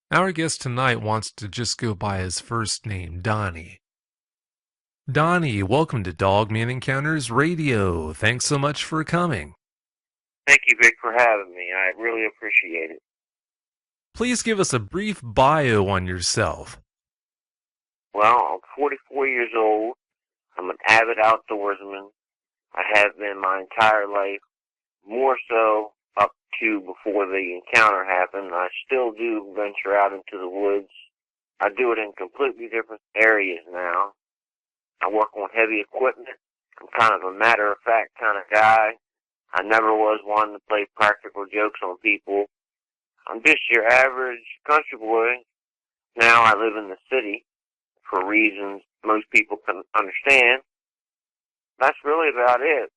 Our guest tonight wants to just go by his first name, Donnie. Donnie, welcome to Dogman Encounters Radio. Thanks so much for coming. Thank you, Vic, for having me. I really appreciate it. Please give us a brief bio on yourself. Well, I'm 44 years old. I'm an avid outdoorsman. I have been my entire life, more so up to before the encounter happened. I still do venture out into the woods. I do it in completely different areas now. I work on heavy equipment. I'm kind of a matter-of-fact kind of guy. I never was one to play practical jokes on people. I'm just your average country boy. Now I live in the city for reasons most people can understand. That's really about it.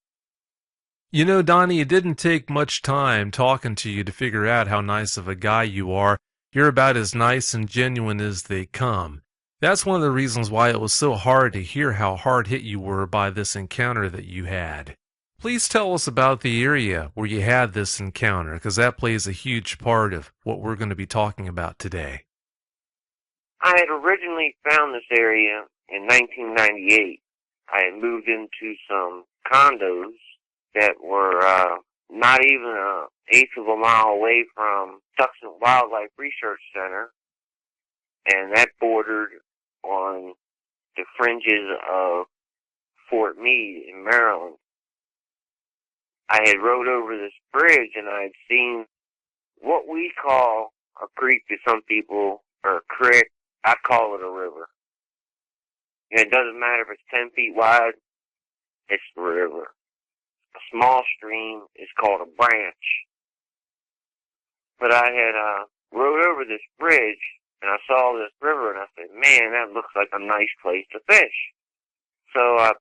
You know, Donnie, it didn't take much time talking to you to figure out how nice of a guy you are. You're about as nice and genuine as they come. That's one of the reasons why it was so hard to hear how hard hit you were by this encounter that you had. Please tell us about the area where you had this encounter, because that plays a huge part of what we're going to be talking about today. I had originally found this area in 1998. I had moved into some condos that were not even an eighth of a mile away from Tucson Wildlife Research Center, and that bordered on the fringes of Fort Meade in Maryland. I had rode over this bridge and I had seen what we call a creek to some people, or a creek. I call it a river. And it doesn't matter if it's 10 feet wide, it's the river. A small stream is called a branch. But I had rode over this bridge and I saw this river and I said, man, that looks like a nice place to fish. So I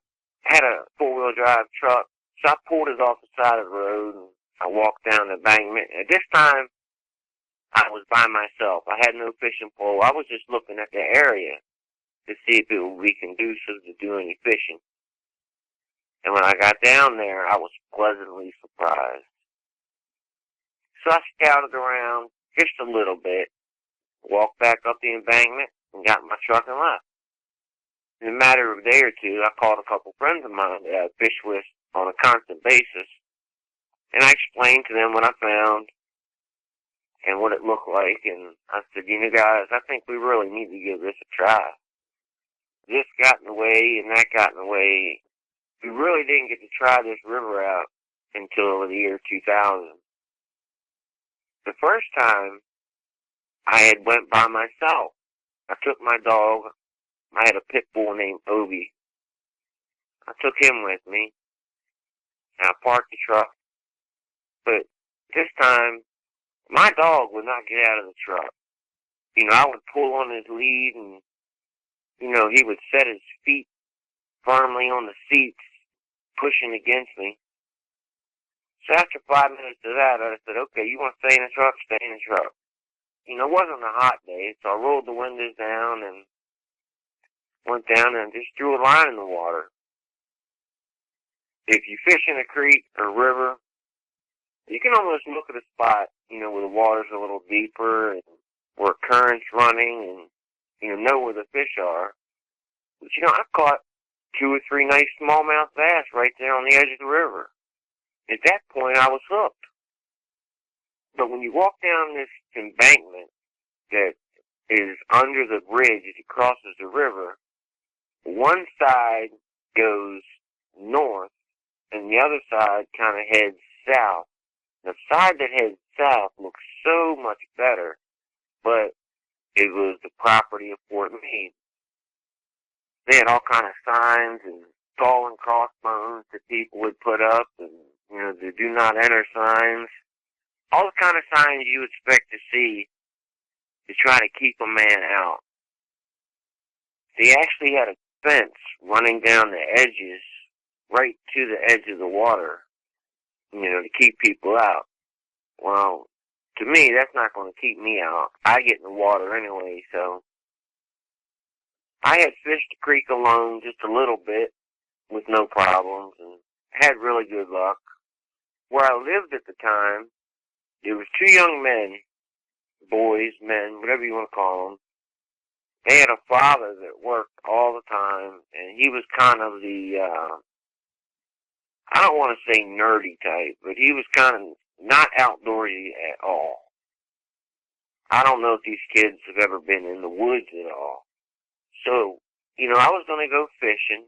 had a four-wheel drive truck, so I pulled it off the side of the road and I walked down the embankment. At this time, I was by myself. I had no fishing pole. I was just looking at the area to see if it would be conducive to do any fishing. And when I got down there, I was pleasantly surprised. So I scouted around just a little bit, walked back up the embankment, and got in my truck and left. In a matter of a day or two, I called a couple friends of mine that I fish with on a constant basis, and I explained to them what I found and what it looked like, and I said, you know, guys, I think we really need to give this a try. This got in the way, and that got in the way. We really didn't get to try this river out until the year 2000. The first time, I had went by myself. I took my dog. I had a pit bull named Obi. I took him with me, and I parked the truck. But this time, my dog would not get out of the truck. You know, I would pull on his lead, and, you know, he would set his feet firmly on the seats, pushing against me. So after 5 minutes of that, I said, okay, you want to stay in the truck? Stay in the truck. You know, it wasn't a hot day, so I rolled the windows down and went down and just threw a line in the water. If you fish in a creek or river, you can almost look at a spot, you know, where the water's a little deeper and where current's running and, you know where the fish are. But, you know, I caught 2 or 3 nice smallmouth bass right there on the edge of the river. At that point, I was hooked. But when you walk down this embankment that is under the bridge as it crosses the river, one side goes north and the other side kind of heads south. The side that heads south looks so much better, but it was the property of Fort Meade. They had all kind of signs and skull and crossbones that people would put up, and, you know, the do not enter signs. All the kind of signs you expect to see to try to keep a man out. They actually had a fence running down the edges, right to the edge of the water, you know, to keep people out. Well, to me, that's not going to keep me out. I get in the water anyway, so I had fished the creek alone just a little bit with no problems and had really good luck. Where I lived at the time, there was 2 young men boys, men, whatever you want to call them. They had a father that worked all the time, and he was kind of the, I don't want to say nerdy type, but he was kind of not outdoorsy at all. I don't know if these kids have ever been in the woods at all. So, I was going to go fishing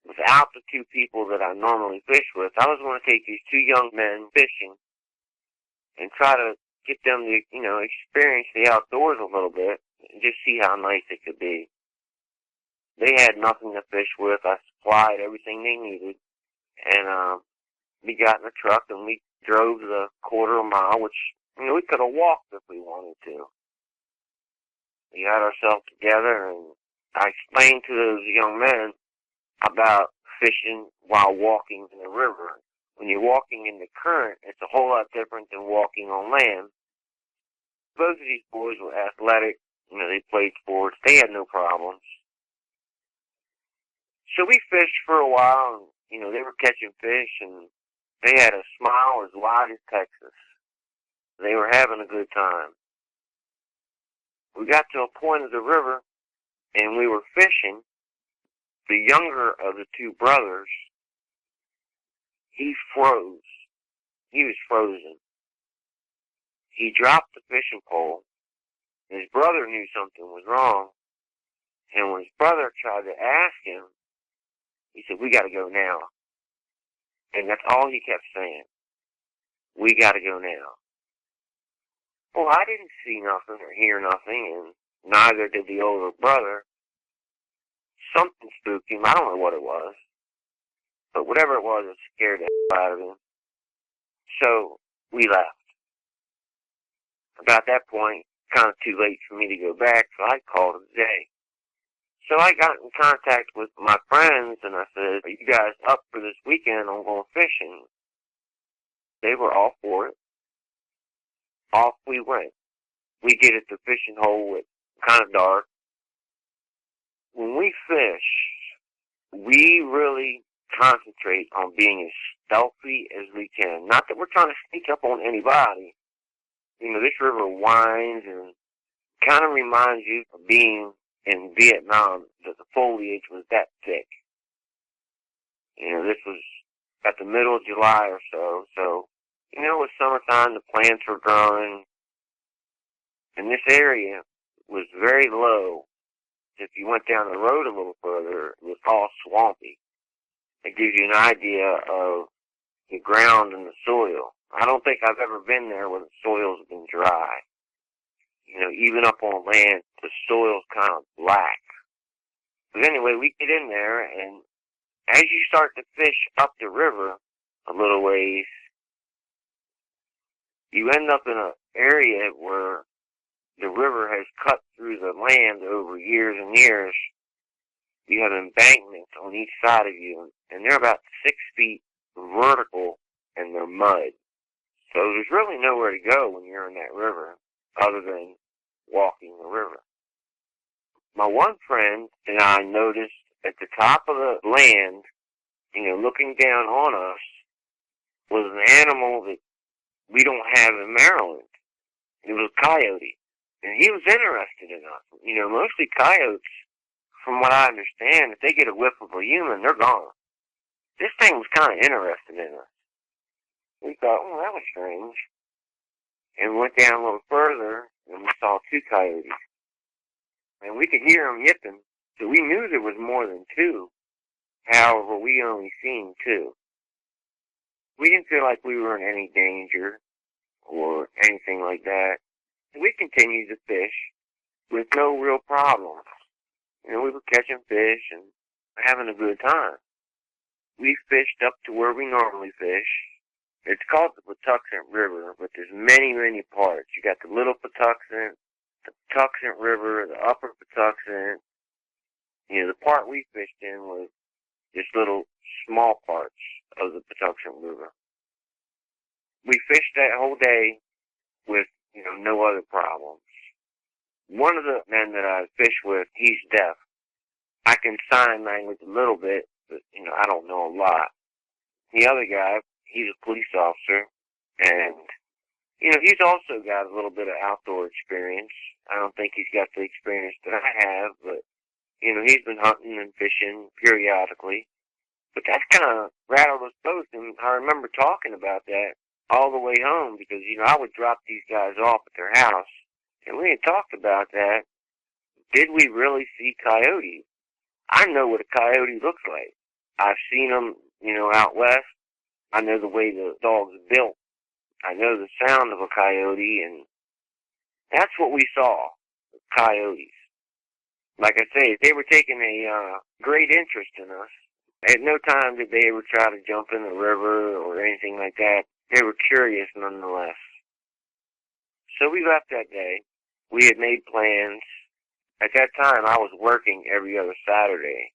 without the two people that I normally fish with. I was going to take these two young men fishing and try to get them to, experience the outdoors a little bit and just see how nice it could be. They had nothing to fish with. I supplied everything they needed. And we got in the truck and we drove the quarter of a mile, which, we could have walked if we wanted to. We got ourselves together and I explained to those young men about fishing while walking in the river. When you're walking in the current, it's a whole lot different than walking on land. Both of these boys were athletic. They played sports. They had no problems. So we fished for a while, and, they were catching fish, and they had a smile as wide as Texas. They were having a good time. We got to a point of the river, and we were fishing. The younger of the two brothers, he froze. He was frozen. He dropped the fishing pole. His brother knew something was wrong. And when his brother tried to ask him, he said, "We got to go now." And that's all he kept saying. "We got to go now." Well, I didn't see nothing or hear nothing, and neither did the older brother. Something spooked him. I don't know what it was. But whatever it was, it scared the hell out of him. So we left. About that point, kind of too late for me to go back, so I called it a day. So I got in contact with my friends, and I said, "Are you guys up for this weekend? I'm going fishing." They were all for it. Off we went. We get at the fishing hole. It's kind of dark. When we fish, we really concentrate on being as stealthy as we can. Not that we're trying to sneak up on anybody. This river winds and kind of reminds you of being in Vietnam, that the foliage was that thick. This was at the middle of July or so. So, it was summertime, the plants were growing. And this area was very low. If you went down the road a little further, it was all swampy. It gives you an idea of the ground and the soil. I don't think I've ever been there where the soil's been dry. Even up on land, the soil's kind of black. But anyway, we get in there, and as you start to fish up the river a little ways, you end up in an area where the river has cut through the land over years and years. You have embankments on each side of you, and they're about 6 feet vertical, and they're mud. So there's really nowhere to go when you're in that river other than walking the river. My one friend and I noticed at the top of the land, looking down on us, was an animal that we don't have in Maryland. It was a coyote. And he was interested in us. Mostly coyotes, from what I understand, if they get a whiff of a human, they're gone. This thing was kind of interested in us. We thought, that was strange. And we went down a little further, and we saw 2 coyotes. And we could hear them yipping, so we knew there was more than 2. However, we only seen 2. We didn't feel like we were in any danger or anything like that. We continued to fish with no real problems. We were catching fish and having a good time. We fished up to where we normally fish. It's called the Patuxent River, but there's many, many parts. You got the Little Patuxent, the Patuxent River, the Upper Patuxent. The part we fished in was just little small parts of the Patuxent River. We fished that whole day with, no other problems. One of the men that I fish with, he's deaf. I can sign language a little bit, but, I don't know a lot. The other guy, he's a police officer, and He's also got a little bit of outdoor experience. I don't think he's got the experience that I have, but, he's been hunting and fishing periodically. But that's kind of rattled us both, and I remember talking about that all the way home because, I would drop these guys off at their house, and we had talked about that. Did we really see coyotes? I know what a coyote looks like. I've seen them, out west. I know the way the dog's built. I know the sound of a coyote, and that's what we saw, coyotes. Like I say, they were taking a great interest in us. At no time did they ever try to jump in the river or anything like that. They were curious nonetheless. So we left that day. We had made plans. At that time, I was working every other Saturday.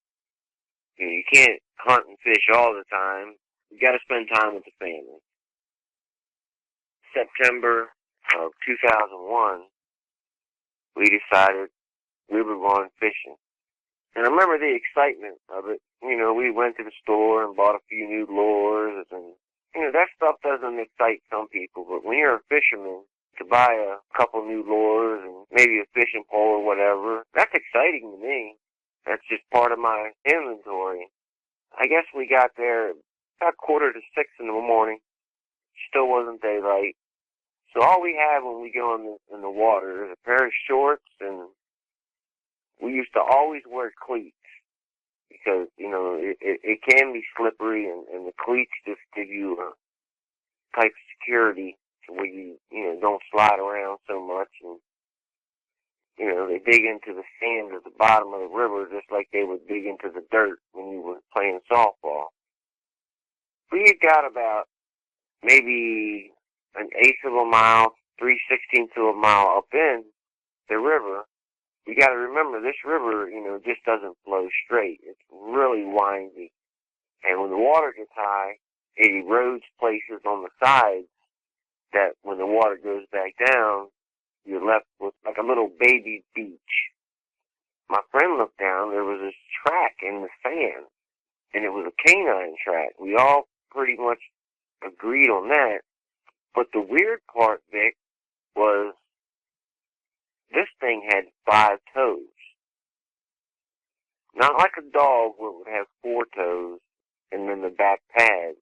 You can't hunt and fish all the time. You got to spend time with the family. September of 2001, we decided we were going fishing. And I remember the excitement of it. We went to the store and bought a few new lures, and, that stuff doesn't excite some people. But when you're a fisherman, to buy a couple new lures and maybe a fishing pole or whatever, that's exciting to me. That's just part of my inventory. I guess we got there about 5:45 in the morning. Still wasn't daylight. So all we have when we go in the water is a pair of shorts, and we used to always wear cleats because, it can be slippery, and the cleats just give you a type of security to where you don't slide around so much, and, they dig into the sand at the bottom of the river just like they would dig into the dirt when you were playing softball. We had got about maybe an eighth of a mile, 3/16 of a mile up in the river. You got to remember, this river, just doesn't flow straight. It's really windy. And when the water gets high, it erodes places on the sides that when the water goes back down, you're left with like a little baby beach. My friend looked down, there was this track in the sand, and it was a canine track. We all pretty much agreed on that. But the weird part, Vic, was this thing had 5 toes. Not like a dog where it would have 4 toes and then the back pad.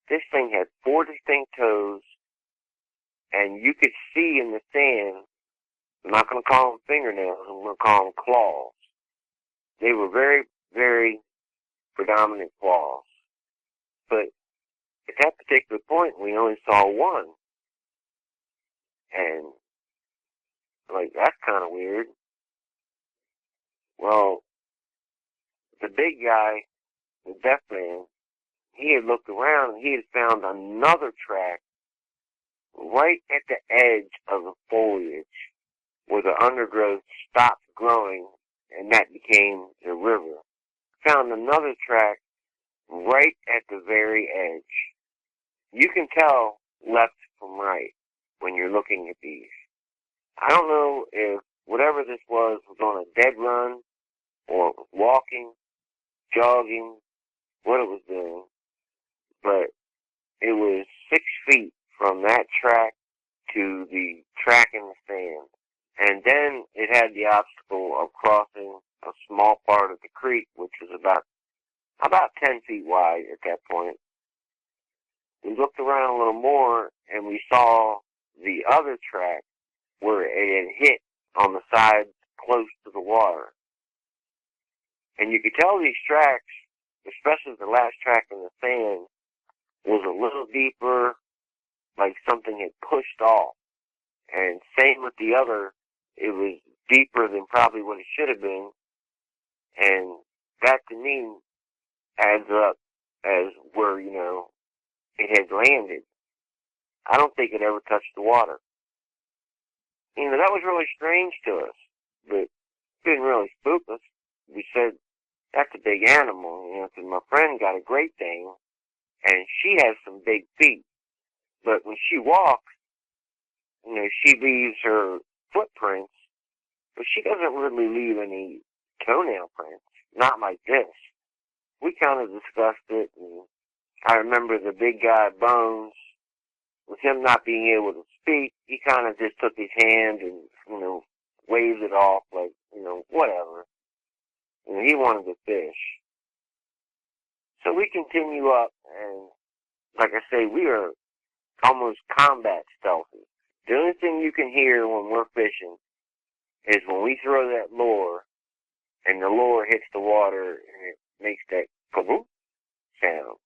This thing had 4 distinct toes, and you could see in the sand, I'm not going to call them fingernails, I'm going to call them claws. They were very, very predominant claws. But at that particular point, we only saw one. And, that's kind of weird. Well, the big guy, the deaf man, he had looked around and he had found another track right at the edge of the foliage where the undergrowth stopped growing, and that became the river. Found another track right at the very edge. You can tell left from right when you're looking at these. I don't know if whatever this was on a dead run or walking, jogging, what it was doing, but it was 6 feet from that track to the track in the sand. And then it had the obstacle of crossing a small part of the creek, which was about 10 feet wide at that point. We looked around a little more, and we saw the other track where it had hit on the side close to the water. And you could tell these tracks, especially the last track in the sand, was a little deeper, like something had pushed off. And same with the other, it was deeper than probably what it should have been. And that to me adds up as where, it had landed. I don't think it ever touched the water. That was really strange to us, but it didn't really spook us. We said, that's a big animal, because my friend got a Great Dane, and she has some big feet. But when she walks, she leaves her footprints, but she doesn't really leave any toenail prints. Not like this. We kind of discussed it, and I remember the big guy, Bones, with him not being able to speak, he kind of just took his hand and, waved it off like, whatever. He wanted to fish. So we continue up, and like I say, we are almost combat stealthy. The only thing you can hear when we're fishing is when we throw that lure, and the lure hits the water, and it makes that kaboom sound.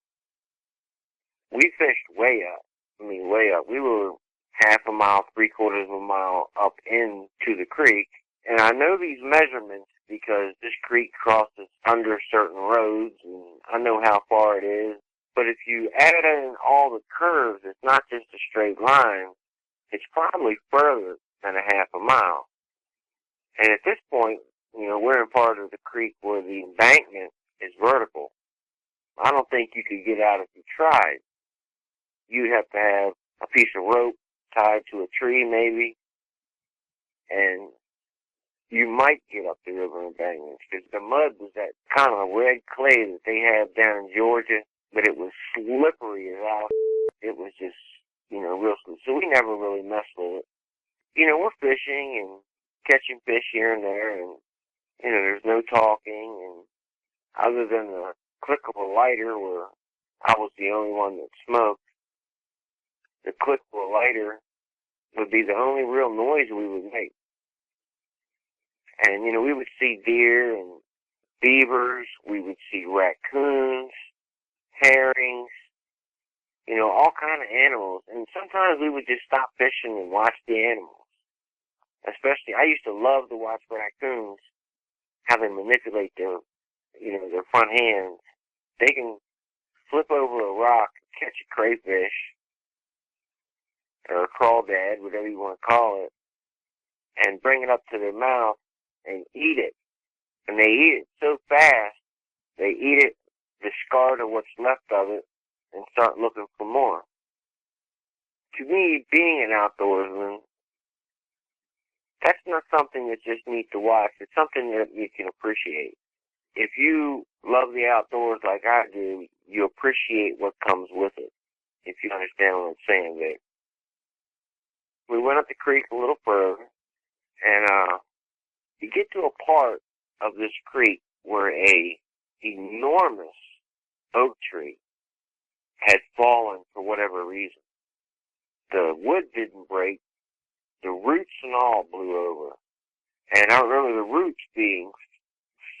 We fished way up. Way up. We were half a mile, 3/4 of a mile up into the creek. And I know these measurements because this creek crosses under certain roads, and I know how far it is. But if you add in all the curves, it's not just a straight line. It's probably further than a half a mile. And at this point, we're in part of the creek where the embankment is vertical. I don't think you could get out if you tried. You'd have to have a piece of rope tied to a tree maybe, and you might get up the river embankments, because the mud was that kind of red clay that they have down in Georgia, but it was slippery as hell. It was just, real slippery. So we never really messed with it. We're fishing and catching fish here and there, and, there's no talking, and other than the click of a lighter where I was the only one that smoked, the click of a lighter would be the only real noise we would make. And, we would see deer and beavers, we would see raccoons, herrings, all kind of animals. And sometimes we would just stop fishing and watch the animals. Especially, I used to love to watch raccoons, how they manipulate their front hands. They can flip over a rock, catch a crayfish, or a crawdad, whatever you want to call it, and bring it up to their mouth and eat it. And they eat it so fast, they eat it, discard of what's left of it, and start looking for more. To me, being an outdoorsman, that's not something that's just neat to watch. It's something that you can appreciate. If you love the outdoors like I do, you appreciate what comes with it, if you understand what I'm saying there. We went up the creek a little further, and you get to a part of this creek where a enormous oak tree had fallen for whatever reason. The wood didn't break, the roots and all blew over. And I remember the roots being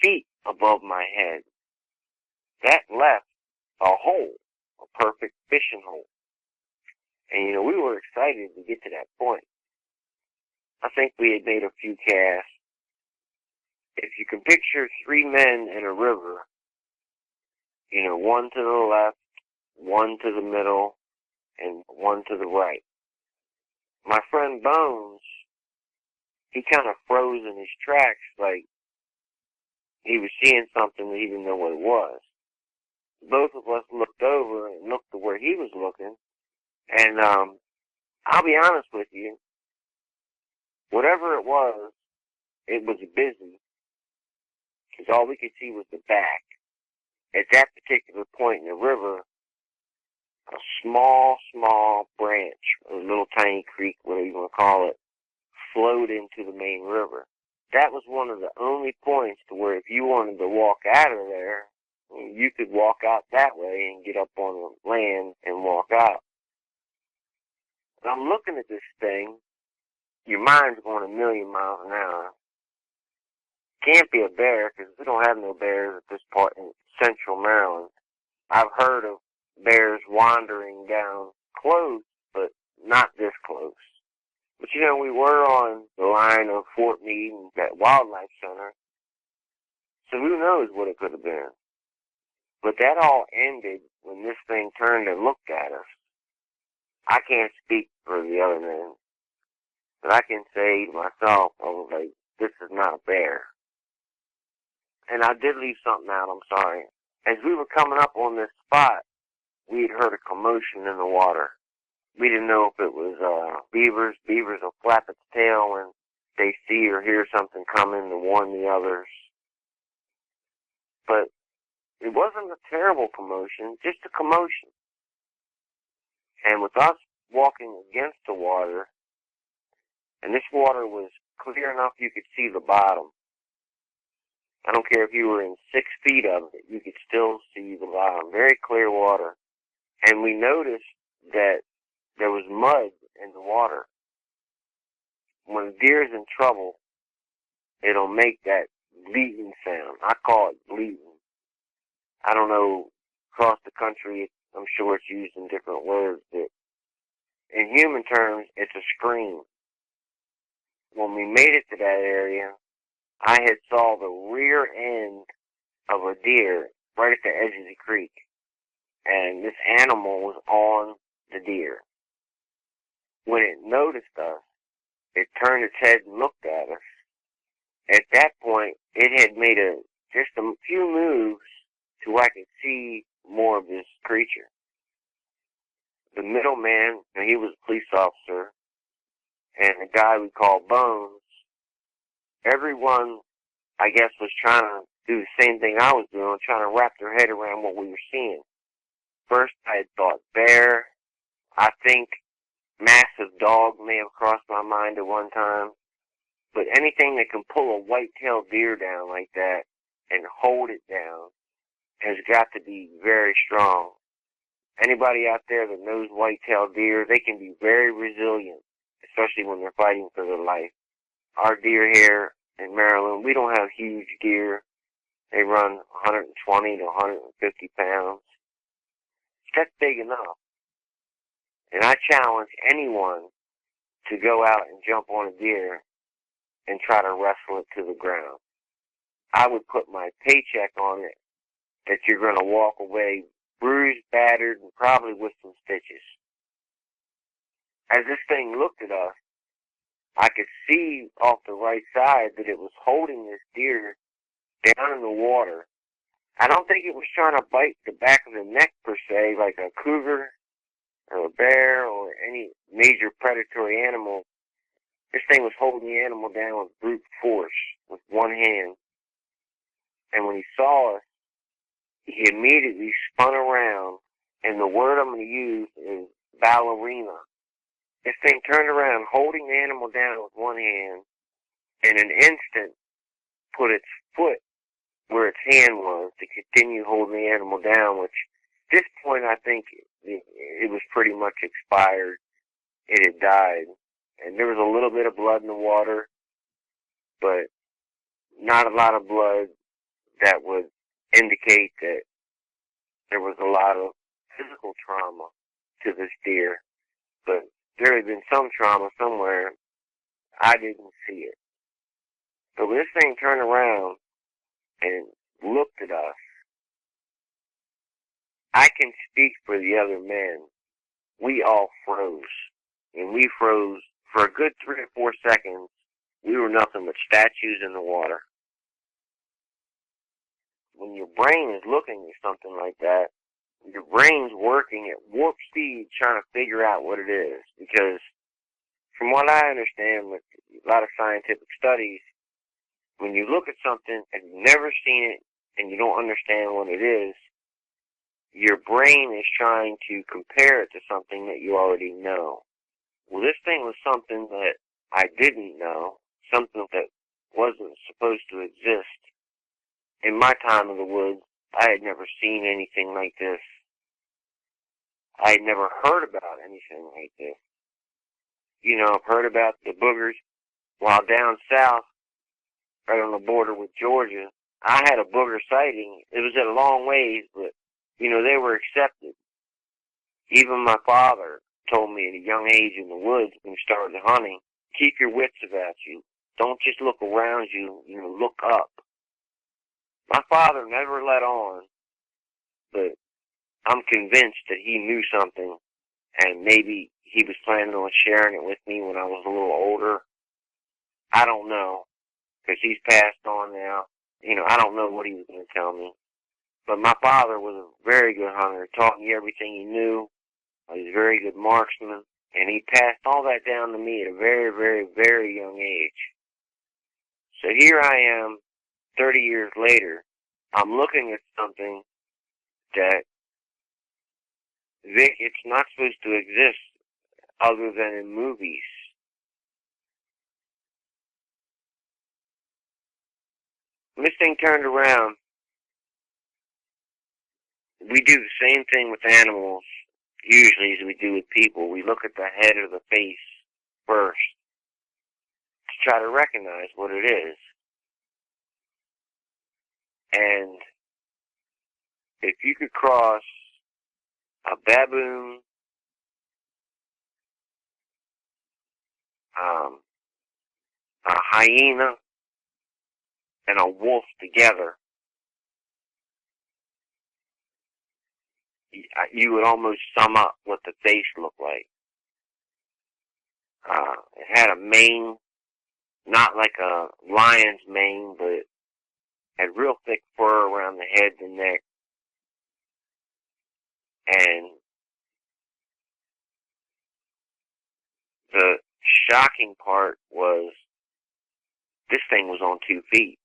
feet above my head. That left a hole, a perfect fishing hole. And, we were excited to get to that point. I think we had made a few casts. If you can picture 3 men in a river, one to the left, one to the middle, and one to the right. My friend Bones, he kind of froze in his tracks like he was seeing something that he didn't know what it was. Both of us looked over and looked to where he was looking, and I'll be honest with you, whatever it was busy, because all we could see was the back. At that particular point in the river, a small branch, a little tiny creek, whatever you want to call it, flowed into the main river. That was one of the only points to where if you wanted to walk out of there, you could walk out that way and get up on the land and walk out. And I'm looking at this thing, your mind's going a million miles an hour. Can't be a bear, because we don't have no bears at this part in central Maryland. I've heard of bears wandering down close, but not this close. But we were on the line of Fort Meade and that wildlife center, so who knows what it could have been. But that all ended when this thing turned and looked at us. I can't speak for the other men, but I can say to myself, I was like, this is not a bear. And I did leave something out, I'm sorry. As we were coming up on this spot, we had heard a commotion in the water. We didn't know if it was beavers. Beavers will flap its tail when they see or hear something coming to warn the others. But it wasn't a terrible commotion, just a commotion. And with us walking against the water, and this water was clear enough you could see the bottom. I don't care if you were in 6 feet of it, you could still see the bottom. Very clear water. And we noticed that there was mud in the water. When a deer's in trouble, it'll make that bleating sound. I call it bleating. I don't know, across the country, I'm sure it's used in different words, but in human terms, it's a scream. When we made it to that area, I had saw the rear end of a deer right at the edge of the creek. And this animal was on the deer. When it noticed us, it turned its head and looked at us. At that point, it had made just a few moves to where I could see more of this creature. The middleman, he was a police officer, and the guy we call Bones, everyone, I guess, was trying to do the same thing I was doing, trying to wrap their head around what we were seeing. First, I had thought bear. I think massive dog may have crossed my mind at one time. But anything that can pull a white-tailed deer down like that and hold it down has got to be very strong. Anybody out there that knows white-tailed deer, they can be very resilient, especially when they're fighting for their life. Our deer here in Maryland, we don't have huge deer. They run 120 to 150 pounds. That's big enough. And I challenge anyone to go out and jump on a deer and try to wrestle it to the ground. I would put my paycheck on it that you're going to walk away bruised, battered, and probably with some stitches. As this thing looked at us, I could see off the right side that it was holding this deer down in the water. I don't think it was trying to bite the back of the neck per se, like a cougar or a bear or any major predatory animal. This thing was holding the animal down with brute force, with one hand. And when he saw us, he immediately spun around, and the word I'm going to use is ballerina. This thing turned around, holding the animal down with one hand, in an instant put its foot where its hand was to continue holding the animal down, which at this point I think it was pretty much expired. It had died. And there was a little bit of blood in the water, but not a lot of blood that would indicate that there was a lot of physical trauma to this deer. But there had been some trauma somewhere. I didn't see it. So when this thing turned around and looked at us, I can speak for the other men. We all froze. And we froze for a good 3 or 4 seconds. We were nothing but statues in the water. When your brain is looking at something like that, your brain's working at warp speed trying to figure out what it is. Because from what I understand with a lot of scientific studies, when you look at something and you've never seen it and you don't understand what it is, your brain is trying to compare it to something that you already know. Well, this thing was something that I didn't know, something that wasn't supposed to exist. In my time in the woods, I had never seen anything like this. I had never heard about anything like this. You know, I've heard about the boogers. While down south, right on the border with Georgia, I had a booger sighting. It was at a long ways, but, you know, they were accepted. Even my father told me at a young age in the woods when we started hunting, keep your wits about you. Don't just look around you, you know, look up. My father never let on, but I'm convinced that he knew something, and maybe he was planning on sharing it with me when I was a little older. I don't know, because he's passed on now. You know, I don't know what he was going to tell me. But my father was a very good hunter, taught me everything he knew. He was a very good marksman, and he passed all that down to me at a very, very, very young age. So here I am, 30 years later. I'm looking at something that, Vic, it's not supposed to exist. other than in movies. When this thing turned around, we do the same thing with animals, usually, as we do with people. We look at the head or the face first to try to recognize what it is. And if you could cross a baboon, a hyena, and a wolf together, you would almost sum up what the face looked like. It had a mane, not like a lion's mane, but had real thick fur around the head and neck. And the shocking part was this thing was on 2 feet.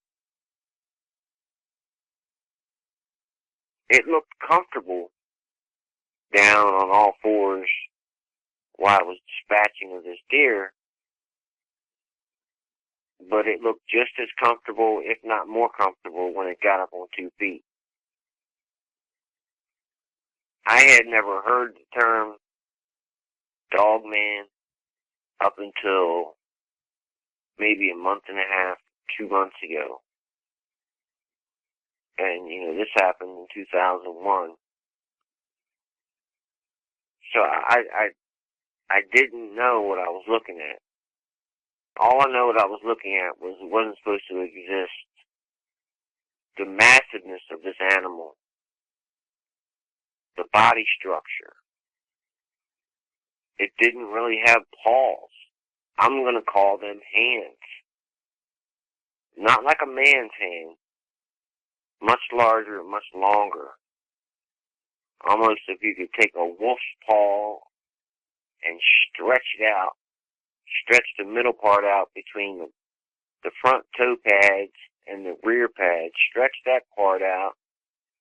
It looked comfortable down on all fours while I was dispatching of this deer, but it looked just as comfortable, if not more comfortable, when it got up on 2 feet. I had never heard the term dog man up until maybe a month and a half, 2 months ago. And, this happened in 2001. So I didn't know what I was looking at. All I know what I was looking at was it wasn't supposed to exist. The massiveness of this animal, the body structure. It didn't really have paws. I'm going to call them hands. Not like a man's hand. Much larger, much longer. Almost if you could take a wolf's paw and stretch it out. Stretch the middle part out between the front toe pads and the rear pads. Stretch that part out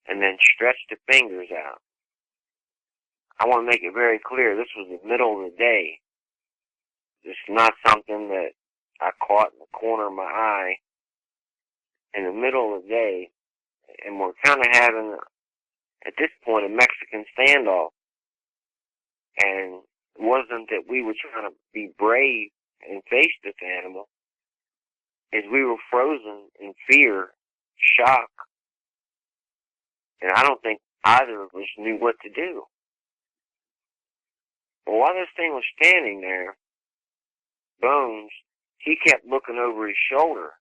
and then stretch the fingers out. I want to make it very clear, this was the middle of the day. This is not something that I caught in the corner of my eye in the middle of the day, and we're kind of having, at this point, a Mexican standoff. And it wasn't that we were trying to be brave and face this animal, as we were frozen in fear, shock, and I don't think either of us knew what to do. Well, while this thing was standing there, Bones, he kept looking over his shoulder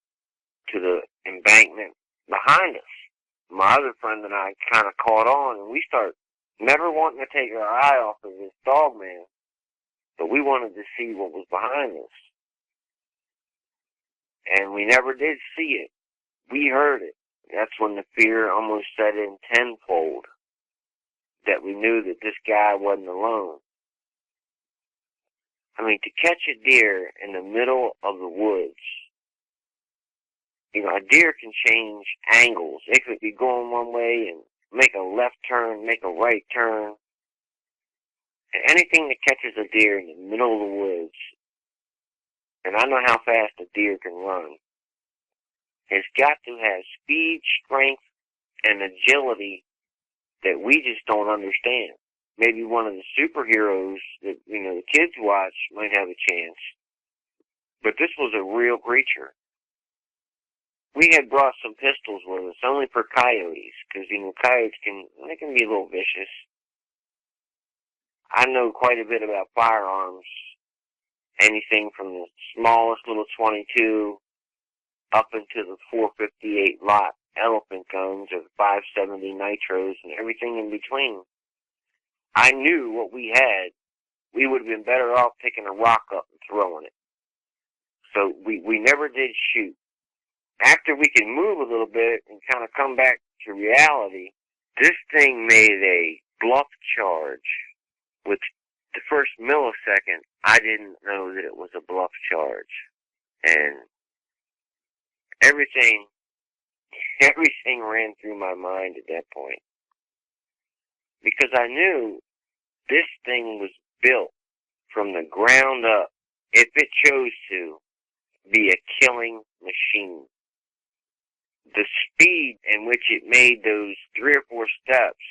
to the embankment behind us. My other friend and I kind of caught on, and we started never wanting to take our eye off of this dog man, but we wanted to see what was behind us. And we never did see it. We heard it. That's when the fear almost set in tenfold, that we knew that this guy wasn't alone. I mean, to catch a deer in the middle of the woods, a deer can change angles. It could be going one way and make a left turn, make a right turn. And anything that catches a deer in the middle of the woods, and I know how fast a deer can run, has got to have speed, strength, and agility that we just don't understand. Maybe one of the superheroes that, the kids watch might have a chance. But this was a real creature. We had brought some pistols with us, only for coyotes, because, coyotes can be a little vicious. I know quite a bit about firearms. Anything from the smallest little .22 up into the .458 lot elephant guns or the .570 nitros and everything in between. I knew what we had. We would have been better off picking a rock up and throwing it. So we never did shoot. After we could move a little bit and kind of come back to reality, this thing made a bluff charge. With the first millisecond, I didn't know that it was a bluff charge. And everything ran through my mind at that point. Because I knew this thing was built from the ground up, if it chose to, be a killing machine. The speed in which it made those 3 or 4 steps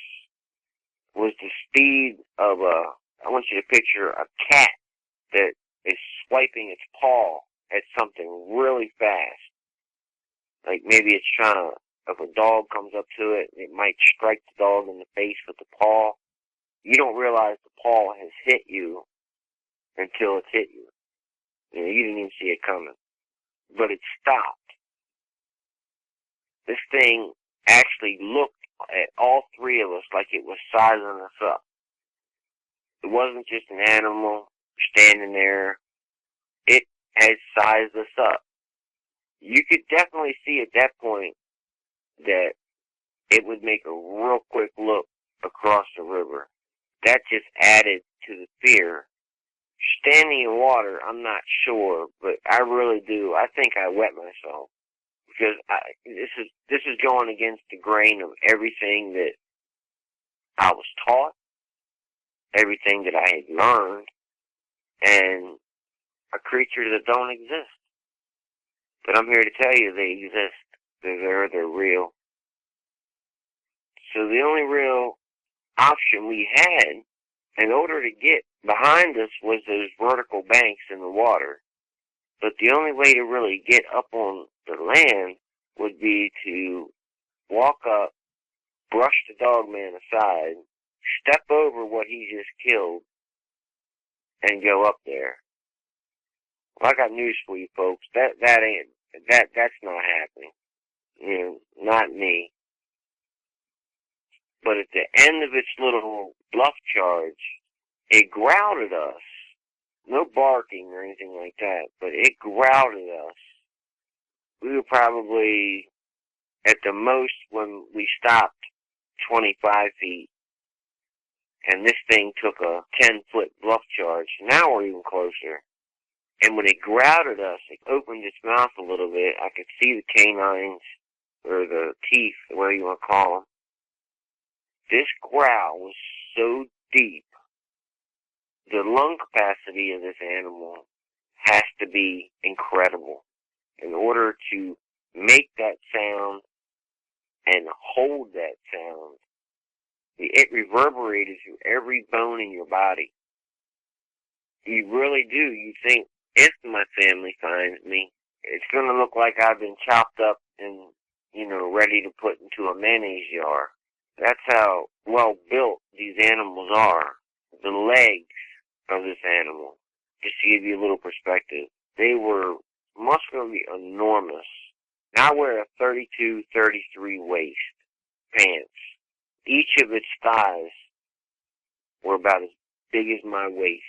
was the speed of I want you to picture a cat that is swiping its paw at something really fast. Like maybe it's trying to, if a dog comes up to it, it might strike the dog in the face with the paw. You don't realize the paw has hit you until it's hit you. You know, you didn't even see it coming. But it stopped. This thing actually looked at all 3 of us like it was sizing us up. It wasn't just an animal standing there. It had sized us up. You could definitely see at that point that it would make a real quick look across the river. That just added to the fear. Standing in water, I'm not sure, but I really do. I think I wet myself because this is going against the grain of everything that I was taught, everything that I had learned, and a creature that don't exist. But I'm here to tell you they exist. They're real. So the only real option we had in order to get behind us was those vertical banks in the water. But the only way to really get up on the land would be to walk up, brush the dog man aside, step over what he just killed, and go up there. Well, I got news for you folks. That's not happening. You know, not me. But at the end of its little bluff charge, it growled at us. No barking or anything like that, but it growled at us. We were probably, at the most, when we stopped, 25 feet. And this thing took a 10-foot bluff charge. Now we're even closer. And when it growled at us, it opened its mouth a little bit. I could see the canines, or the teeth, whatever you want to call them. This growl was so deep. The lung capacity of this animal has to be incredible. In order to make that sound and hold that sound, it reverberated through every bone in your body. You really do. You think, if my family finds me, it's going to look like I've been chopped up and, ready to put into a mayonnaise jar. That's how well built these animals are. The legs of this animal, just to give you a little perspective, they were muscularly enormous. Now I wear a 32, 33 waist pants. Each of its thighs were about as big as my waist,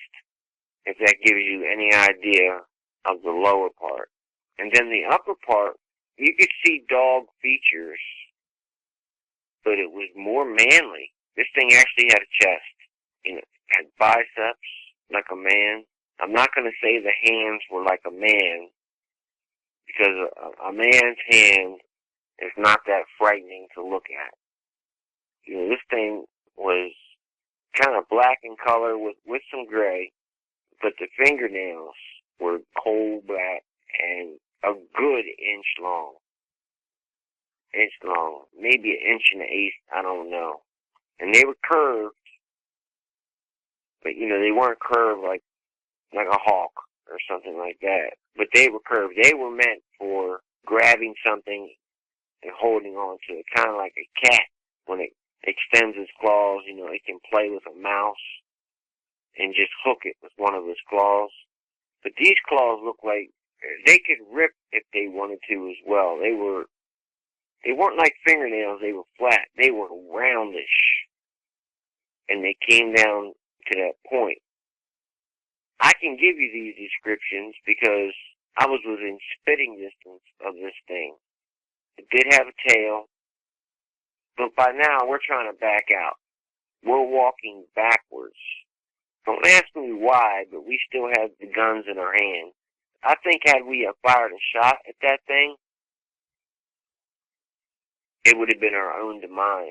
if that gives you any idea of the lower part. And then the upper part, you could see dog features, but it was more manly. This thing actually had a chest, had biceps like a man. I'm not going to say the hands were like a man, because a man's hand is not that frightening to look at. This thing was kind of black in color with some gray, but the fingernails were coal black and a good inch long. Maybe an inch and an eighth, I don't know. And they were curved, but they weren't curved like a hawk or something like that. But they were curved. They were meant for grabbing something and holding on to it, kind of like a cat when it extends its claws. It can play with a mouse and just hook it with one of its claws. But these claws look like they could rip if they wanted to as well. They weren't like fingernails. They were flat. They were roundish, and they came down to that point. I can give you these descriptions because I was within spitting distance of this thing. It did have a tail, but by now we're trying to back out. We're walking backwards. Don't ask me why, but we still had the guns in our hand. I think had we fired a shot at that thing, it would have been our own demise.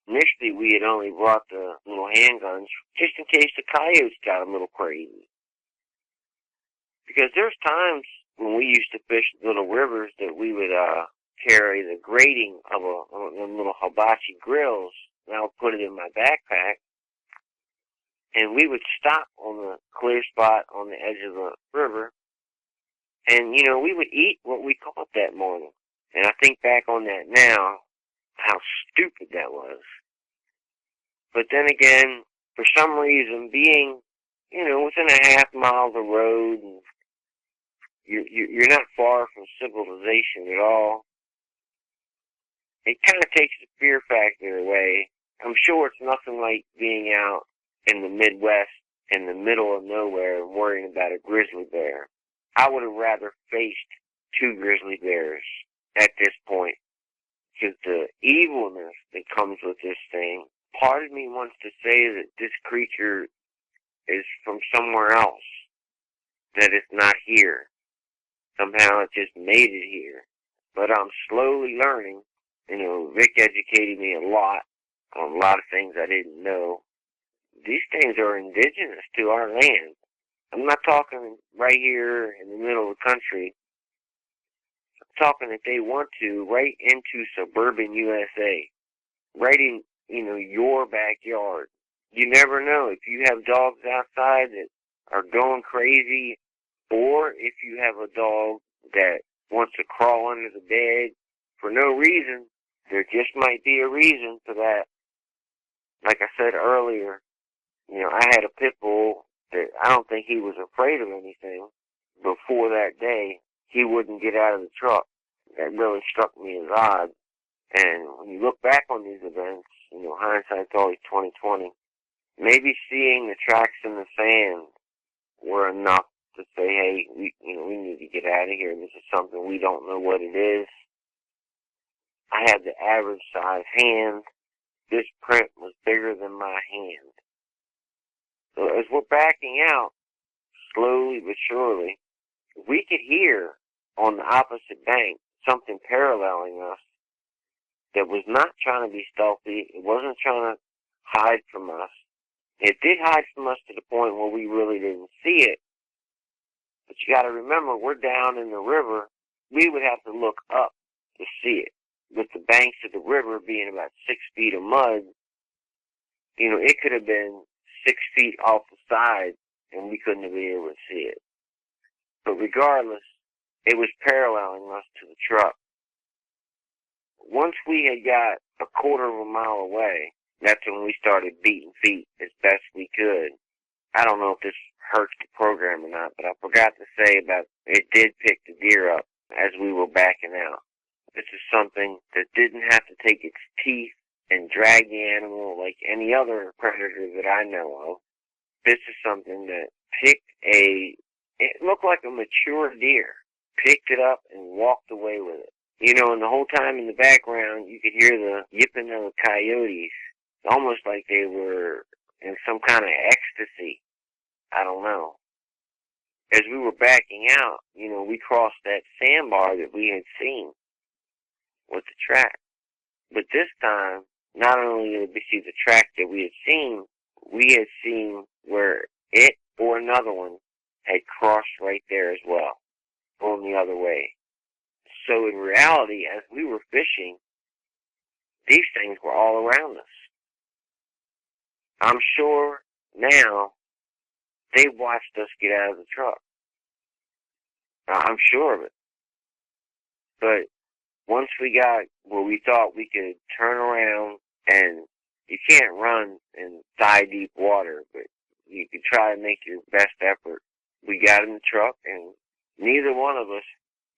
Initially, we had only brought the little handguns just in case the coyotes got a little crazy. Because there's times when we used to fish little rivers that we would carry the grating of a little hibachi grills, and I would put it in my backpack, and we would stop on the clear spot on the edge of the river, and, we would eat what we caught that morning. And I think back on that now, how stupid that was. But then again, for some reason, being, within a half mile of the road, and you're not far from civilization at all, it kind of takes the fear factor away. I'm sure it's nothing like being out in the Midwest, in the middle of nowhere, and worrying about a grizzly bear. I would have rather faced 2 grizzly bears at this point, because the evilness that comes with this thing, part of me wants to say that this creature is from somewhere else, that it's not here. Somehow it just made it here. But I'm slowly learning. Rick educated me a lot on a lot of things I didn't know. These things are indigenous to our land. I'm not talking right here in the middle of the country. I'm talking if they want to, right into suburban USA. Right in, your backyard. You never know if you have dogs outside that are going crazy, or if you have a dog that wants to crawl under the bed for no reason. There just might be a reason for that. Like I said earlier, I had a pit bull that I don't think he was afraid of anything. Before that day, he wouldn't get out of the truck. That really struck me as odd. And when you look back on these events, hindsight's always 20/20. Maybe seeing the tracks in the sand were enough to say, hey, we need to get out of here. This is something we don't know what it is. I had the average size hand. This print was bigger than my hand. So as we're backing out, slowly but surely, we could hear on the opposite bank something paralleling us that was not trying to be stealthy. It wasn't trying to hide from us. It did hide from us to the point where we really didn't see it. But you got to remember, we're down in the river. We would have to look up to see it. With the banks of the river being about 6 feet of mud, it could have been 6 feet off the side, and we couldn't have been able to see it. But regardless, it was paralleling us to the truck. Once we had got a quarter of a mile away, that's when we started beating feet as best we could. I don't know if this hurts the program or not, but I forgot to say about it did pick the deer up as we were backing out. This is something that didn't have to take its teeth and drag the animal like any other predator that I know of. This is something that it looked like a mature deer, picked it up and walked away with it. And the whole time in the background, you could hear the yipping of the coyotes, almost like they were in some kind of ecstasy. I don't know. As we were backing out, we crossed that sandbar that we had seen with the track. But this time, not only did we see the track that we had seen where it or another one had crossed right there as well, going the other way. So in reality, as we were fishing, these things were all around us. I'm sure now they watched us get out of the truck. I'm sure of it. But once we got where we thought we could turn around, and you can't run in thigh-deep water, but you can try to make your best effort. We got in the truck, and neither one of us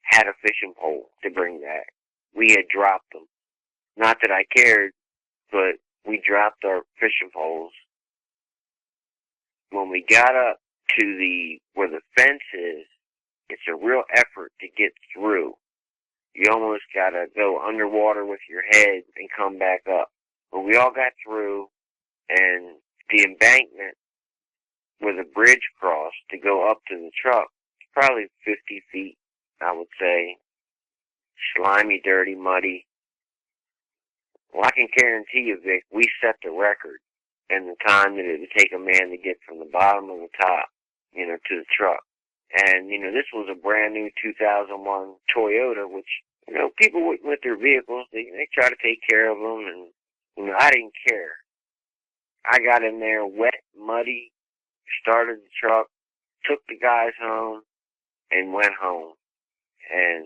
had a fishing pole to bring back. We had dropped them. Not that I cared, but we dropped our fishing poles. When we got up to where the fence is, it's a real effort to get through. You almost gotta go underwater with your head and come back up. But we all got through, and the embankment where the bridge crossed to go up to the truck, it's probably 50 feet, I would say. Slimy, dirty, muddy. Well, I can guarantee you, Vic, we set the record in the time that it would take a man to get from the bottom of the top, to the truck. And, this was a brand new 2001 Toyota, which, people with their vehicles, they try to take care of them, and, I didn't care. I got in there wet, muddy, started the truck, took the guys home, and went home. And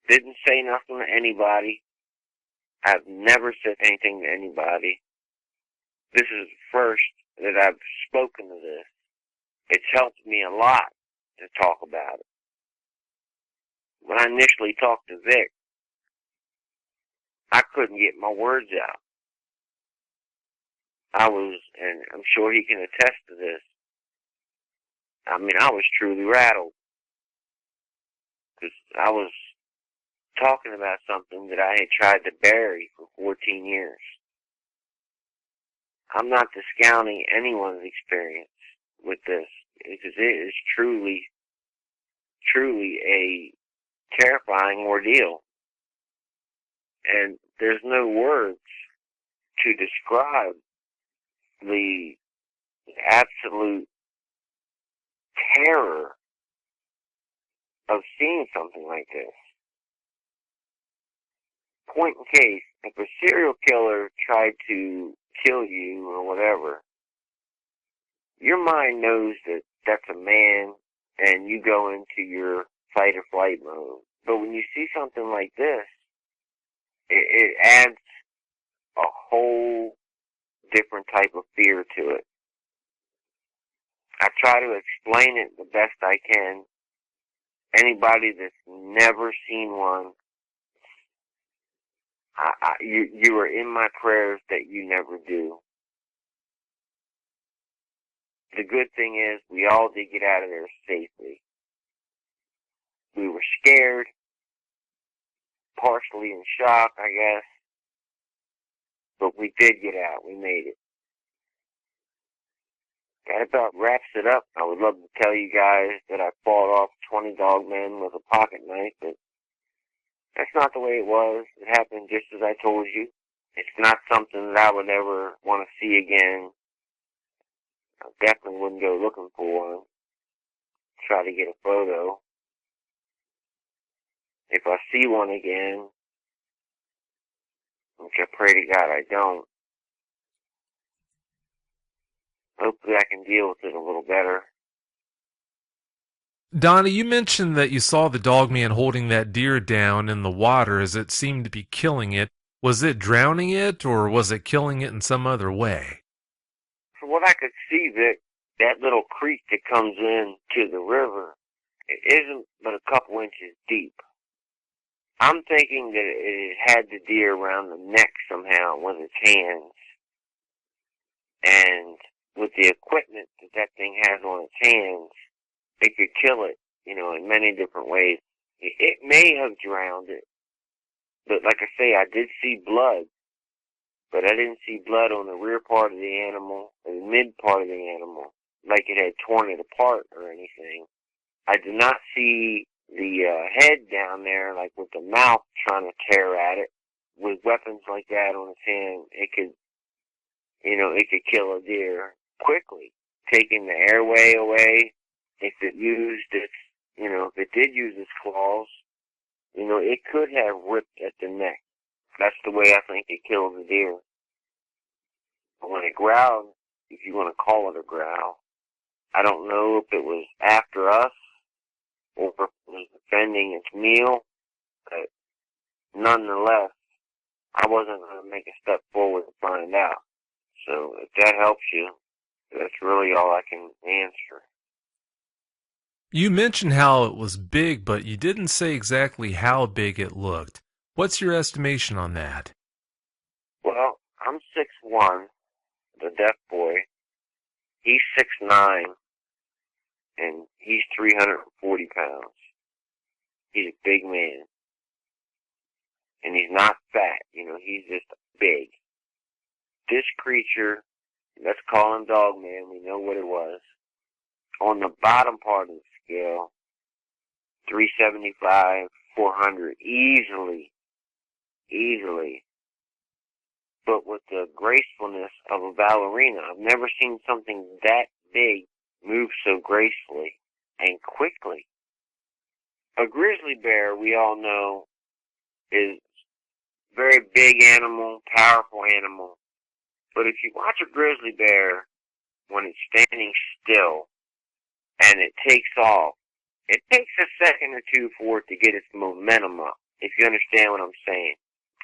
didn't say nothing to anybody. I've never said anything to anybody. This is the first that I've spoken to this. It's helped me a lot to talk about it. When I initially talked to Vic, I couldn't get my words out. And I'm sure he can attest to this, I was truly rattled. Because I was talking about something that I had tried to bury for 14 years. I'm not discounting anyone's experience with this, because it is truly a terrifying ordeal. And there's no words to describe the absolute terror of seeing something like this. Point in case, if a serial killer tried to kill you or whatever, your mind knows that that's a man and you go into your fight or flight mode. But when you see something like this, it adds a whole different type of fear to it. I try to explain it the best I can. Anybody that's never seen one, you are in my prayers that you never do. The good thing is we all did get out of there safely. We were scared, partially in shock, I guess, but we did get out. We made it. That about wraps it up. I would love to tell you guys that I fought off 20 dog men with a pocket knife, but that's not the way it was. It happened just as I told you. It's not something that I would ever want to see again. I definitely wouldn't go looking for one. Try to get a photo. If I see one again, which I pray to God I don't, hopefully I can deal with it a little better. Donnie, you mentioned that you saw the dogman holding that deer down in the water as it seemed to be killing it. Was it drowning it, or was it killing it in some other way? From what I could see, Vic, that little creek that comes in to the river, it isn't but a couple inches deep. I'm thinking that it had the deer around the neck somehow with its hands. And with the equipment that thing has on its hands, it could kill it, in many different ways. It may have drowned it. But like I say, I did see blood. But I didn't see blood on the rear part of the animal or the mid part of the animal, like it had torn it apart or anything. I did not see the head down there, like with the mouth trying to tear at it. With weapons like that on its hand, it could kill a deer quickly, taking the airway away. If it used its, if it did use its claws, it could have ripped at the neck. That's the way I think it killed the deer. But when it growled, if you want to call it a growl, I don't know if it was after us or if it was defending its meal, but nonetheless, I wasn't going to make a step forward to find out. So if that helps you, that's really all I can answer. You mentioned how it was big, but you didn't say exactly how big it looked. What's your estimation on that? Well, I'm 6'1", the deaf boy. He's 6'9", and he's 340 pounds. He's a big man. And he's not fat, he's just big. This creature, let's call him Dogman, we know what it was. On the bottom part of the scale, 375, 400, easily. but with the gracefulness of a ballerina. I've never seen something that big move so gracefully and quickly. A grizzly bear, we all know, is a very big animal, powerful animal. But if you watch a grizzly bear when it's standing still and it takes off, it takes a second or two for it to get its momentum up, if you understand what I'm saying.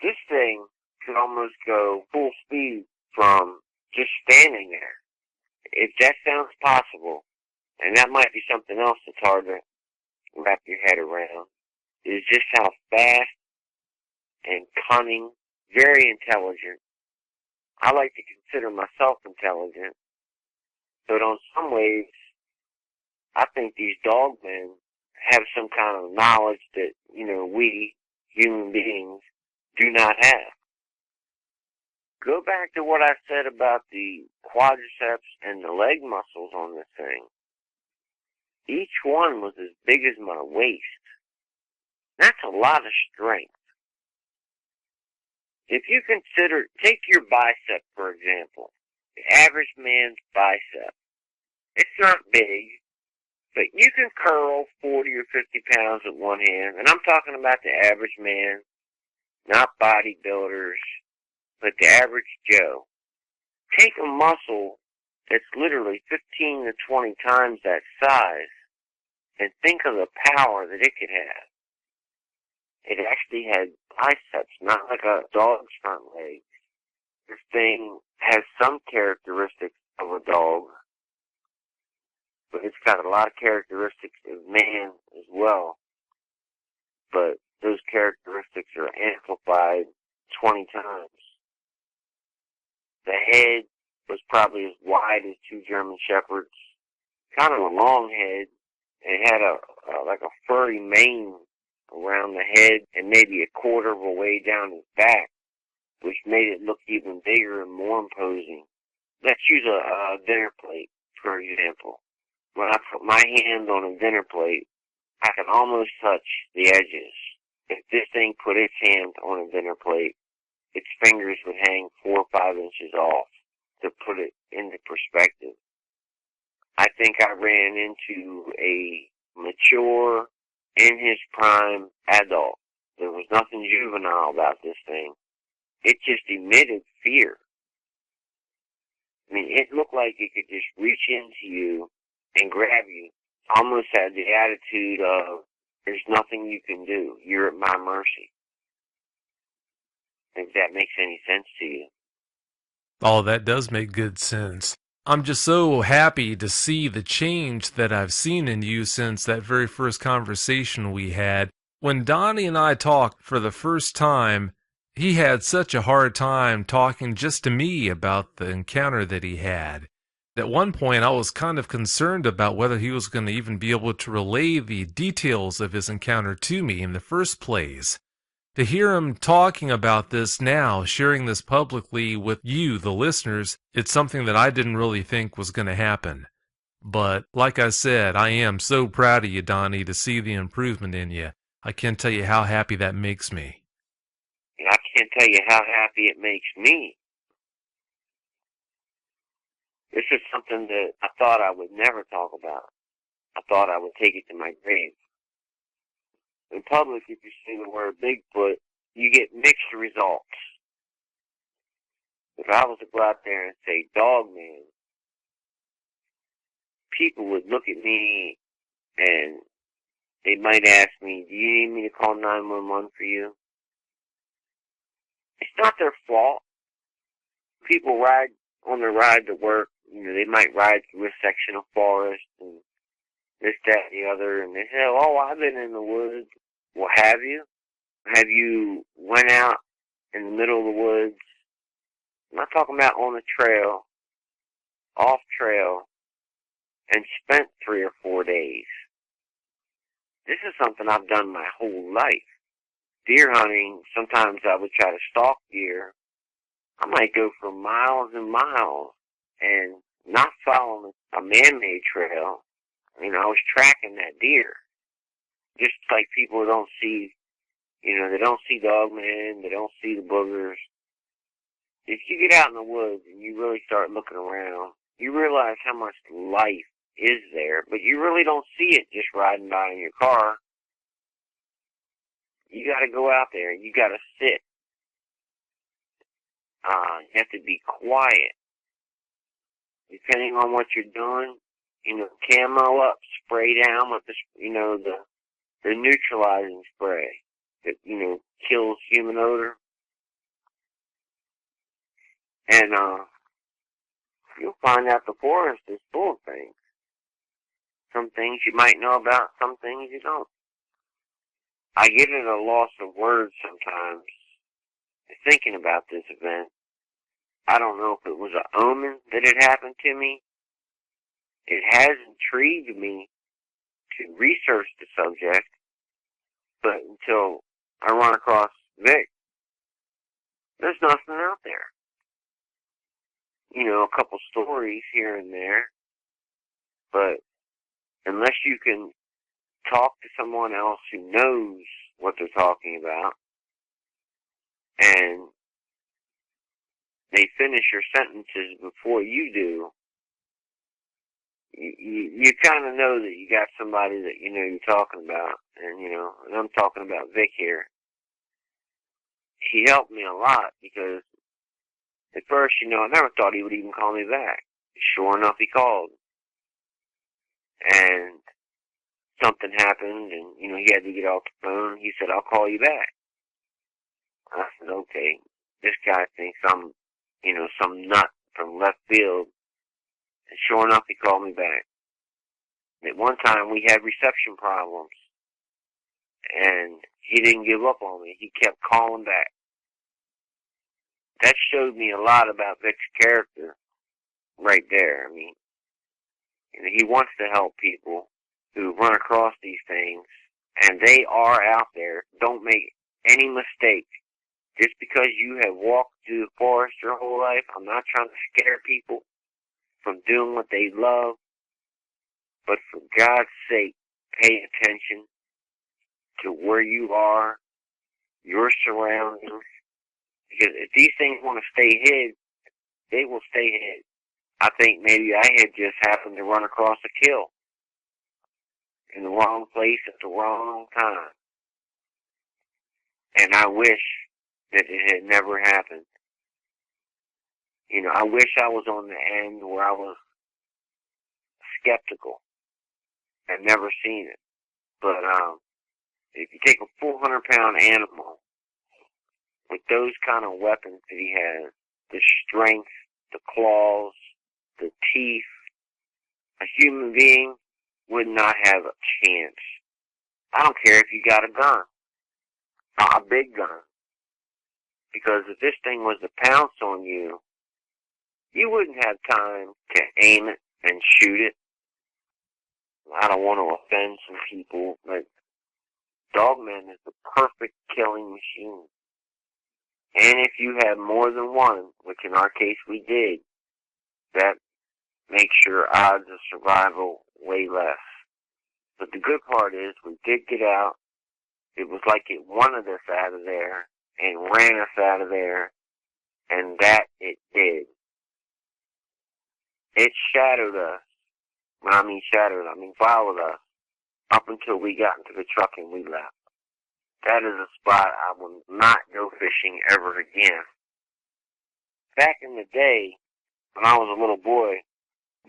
This thing could almost go full speed from just standing there. If that sounds possible, and that might be something else that's hard to wrap your head around, is just how fast and cunning, very intelligent. I like to consider myself intelligent, but on some ways, I think these dog men have some kind of knowledge that, we, human beings, do not have. Go back to what I said about the quadriceps and the leg muscles on this thing. Each one was as big as my waist. That's a lot of strength. If you consider, take your bicep, for example. The average man's bicep. It's not big, but you can curl 40 or 50 pounds with one hand. And I'm talking about the average man, not bodybuilders, but the average Joe. Take a muscle that's literally 15 to 20 times that size and think of the power that it could have. It actually had biceps, not like a dog's front leg. This thing has some characteristics of a dog, but it's got a lot of characteristics of man as well. But those characteristics are amplified 20 times. The head was probably as wide as two German Shepherds, kind of a long head. It had like a furry mane around the head and maybe a quarter of a way down his back, which made it look even bigger and more imposing. Let's use a dinner plate, for example. When I put my hand on a dinner plate, I can almost touch the edges. If this thing put its hand on a dinner plate, its fingers would hang 4 or 5 inches off, to put it into perspective. I think I ran into a mature, in his prime adult. There was nothing juvenile about this thing. It just emitted fear. I mean, it looked like it could just reach into you and grab you. Almost had the attitude of, there's nothing you can do. You're at my mercy. If that makes any sense to you. Oh, that does make good sense. I'm just so happy to see the change that I've seen in you since that very first conversation we had. When Donnie and I talked for the first time, he had such a hard time talking just to me about the encounter that he had. At one point, I was kind of concerned about whether he was going to even be able to relay the details of his encounter to me in the first place. To hear him talking about this now, sharing this publicly with you, the listeners, it's something that I didn't really think was going to happen. But, like I said, I am so proud of you, Donnie, to see the improvement in you. I can't tell you how happy that makes me. I can't tell you how happy it makes me. This is something that I thought I would never talk about. I thought I would take it to my grave. In public, if you say the word Bigfoot, you get mixed results. If I was to go out there and say dog man, people would look at me and they might ask me, do you need me to call 911 for you? It's not their fault. People ride on their ride to work. They might ride through a section of forest and this, that, and the other, and they say, oh, I've been in the woods. Well, have you? Have you went out in the middle of the woods? I'm not talking about on the trail, off trail, and spent 3 or 4 days. This is something I've done my whole life. Deer hunting, sometimes I would try to stalk deer. I might go for miles and miles and not following a man-made trail. I was tracking that deer. Just like people don't see, they don't see dogmen, they don't see the boogers. if you get out in the woods and you really start looking around, you realize how much life is there, but you really don't see it just riding by in your car. You got to go out there. You got to sit. You have to be quiet. Depending on what you're doing, camo up, spray down with the neutralizing spray that, kills human odor. And, you'll find out the forest is full of things. Some things you might know about, some things you don't. I get at a loss of words sometimes thinking about this event. I don't know if it was an omen that had happened to me. It has intrigued me to research the subject, but until I run across Vic, there's nothing out there. A couple stories here and there, but unless you can talk to someone else who knows what they're talking about, and they finish your sentences before you do, you kind of know that you got somebody that you're talking about, and I'm talking about Vic here. He helped me a lot because at first, I never thought he would even call me back. Sure enough, he called. And something happened, and, he had to get off the phone. He said, I'll call you back. I said, okay. This guy thinks I'm, some nut from left field. And sure enough, he called me back. At one time, we had reception problems. And he didn't give up on me. He kept calling back. That showed me a lot about Vic's character right there. I mean, he wants to help people who run across these things, and they are out there. Don't make any mistake. Just because you have walked through the forest your whole life, I'm not trying to scare people from doing what they love, but for God's sake, pay attention to where you are, your surroundings, because if these things want to stay hid, they will stay hid. I think maybe I had just happened to run across a kill in the wrong place at the wrong time. And I wish that it had never happened. I wish I was on the end where I was skeptical and never seen it. But if you take a 400-pound animal with those kind of weapons that he has, the strength, the claws, the teeth, a human being would not have a chance. I don't care if you got a gun, a big gun. Because if this thing was to pounce on you, you wouldn't have time to aim it and shoot it. I don't want to offend some people, but Dogman is the perfect killing machine. And if you have more than one, which in our case we did, that makes your odds of survival way less. But the good part is we did get out. It was like it wanted us out of there and ran us out of there, and that it did. It shadowed us. When I mean shadowed, I mean followed us up until we got into the truck and we left. That is a spot I will not go fishing ever again. Back in the day, when I was a little boy,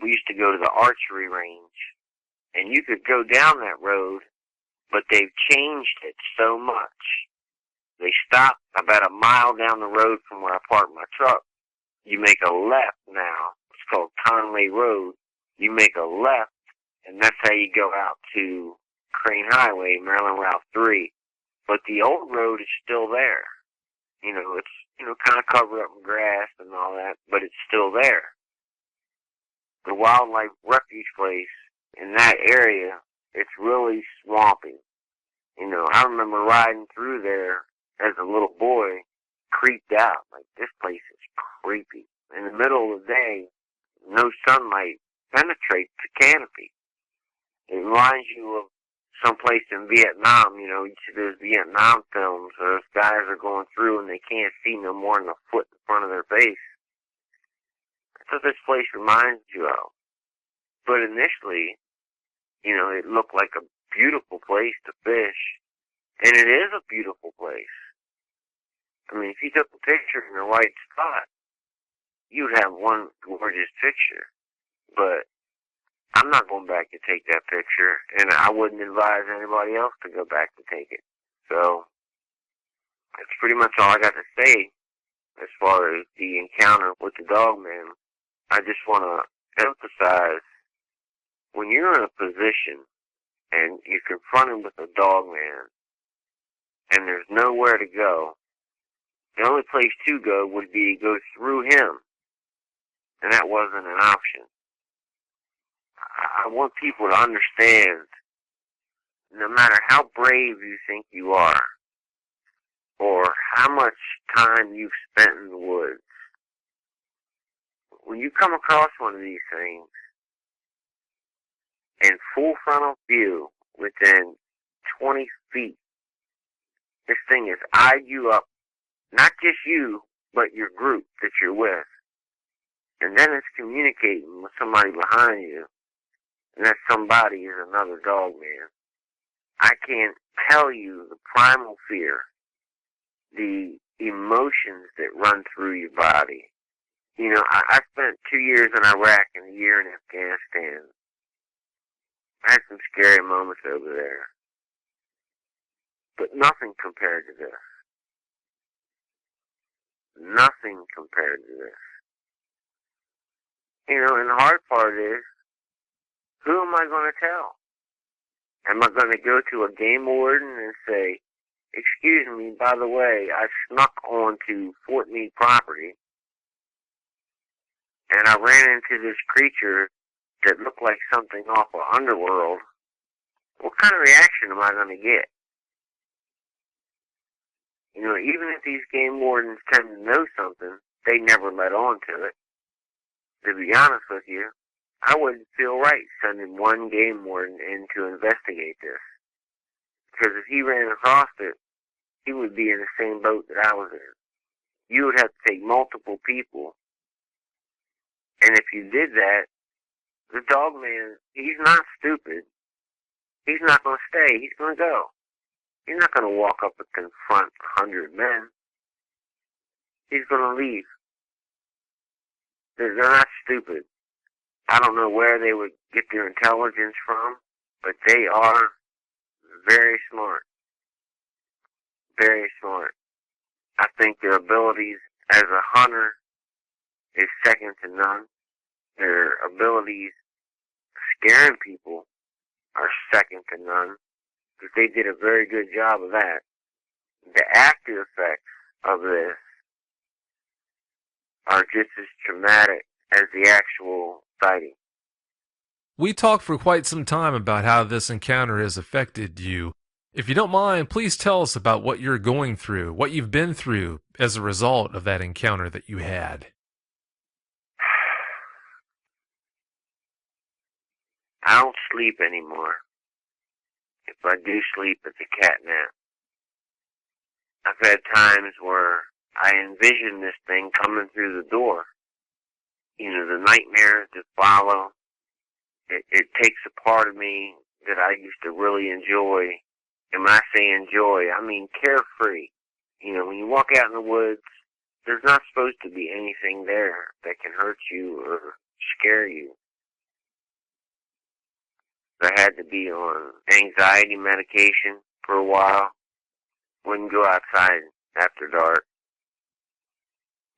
we used to go to the archery range. And you could go down that road, but they've changed it so much. They stop about a mile down the road from where I parked my truck. You make a left now. It's called Conway Road. You make a left, and that's how you go out to Crane Highway, Maryland Route 3. But the old road is still there. It's, kind of covered up in grass and all that, but it's still there. The wildlife refuge place in that area, it's really swampy. I remember riding through there as a little boy, creeped out. Like, this place is creepy. In the middle of the day, no sunlight penetrates the canopy. It reminds you of someplace in Vietnam, you see those Vietnam films where those guys are going through and they can't see no more than a foot in front of their face. That's what this place reminds you of. But initially, it looked like a beautiful place to fish. And it is a beautiful place. I mean, if you took a picture in the right spot, you'd have one gorgeous picture. But I'm not going back to take that picture, and I wouldn't advise anybody else to go back to take it. So, that's pretty much all I got to say as far as the encounter with the dog man. I just want to emphasize, when you're in a position and you're confronted with a dog man and there's nowhere to go, the only place to go would be go through him, and that wasn't an option. I want people to understand, no matter how brave you think you are, or how much time you've spent in the woods, when you come across one of these things, in full frontal view, within 20 feet, this thing has eyed you up, not just you, but your group that you're with. And then it's communicating with somebody behind you, and that somebody is another dog man. I can't tell you the primal fear, the emotions that run through your body. I spent 2 years in Iraq and a year in Afghanistan. I had some scary moments over there. But nothing compared to this. Nothing compared to this. And the hard part is, who am I going to tell? Am I going to go to a game warden and say, excuse me, by the way, I snuck onto Fort Meade property and I ran into this creature that looked like something off of Underworld? What kind of reaction am I going to get? Even if these game wardens tend to know something, they never let on to it. To be honest with you, I wouldn't feel right sending one game warden in to investigate this. Because if he ran across it, he would be in the same boat that I was in. You would have to take multiple people. And if you did that, the dog man, he's not stupid. He's not going to stay. He's going to go. He's not going to walk up and confront 100 men. He's going to leave. They're not stupid. I don't know where they would get their intelligence from, but they are very smart. Very smart. I think their abilities as a hunter is second to none. Their abilities scaring people are second to none, because they did a very good job of that. The after effects of this are just as traumatic as the actual sighting. We talked for quite some time about how this encounter has affected you. If you don't mind, please tell us about what you're going through, what you've been through as a result of that encounter that you had. I don't sleep anymore. If I do sleep, it's a cat nap. I've had times where I envision this thing coming through the door. The nightmares that follow, it takes a part of me that I used to really enjoy. And when I say enjoy, I mean carefree. When you walk out in the woods, there's not supposed to be anything there that can hurt you or scare you. I had to be on anxiety medication for a while. Wouldn't go outside after dark.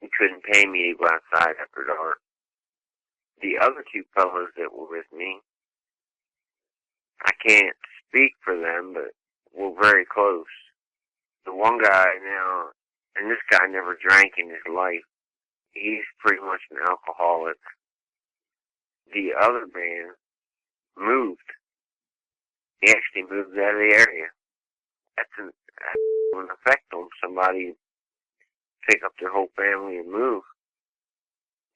You couldn't pay me to go outside after dark. The other two fellows that were with me, I can't speak for them, but we're very close. The one guy now, and this guy never drank in his life, he's pretty much an alcoholic. The other man moved. He actually moved out of the area. That's an effect on somebody, pick up their whole family and move.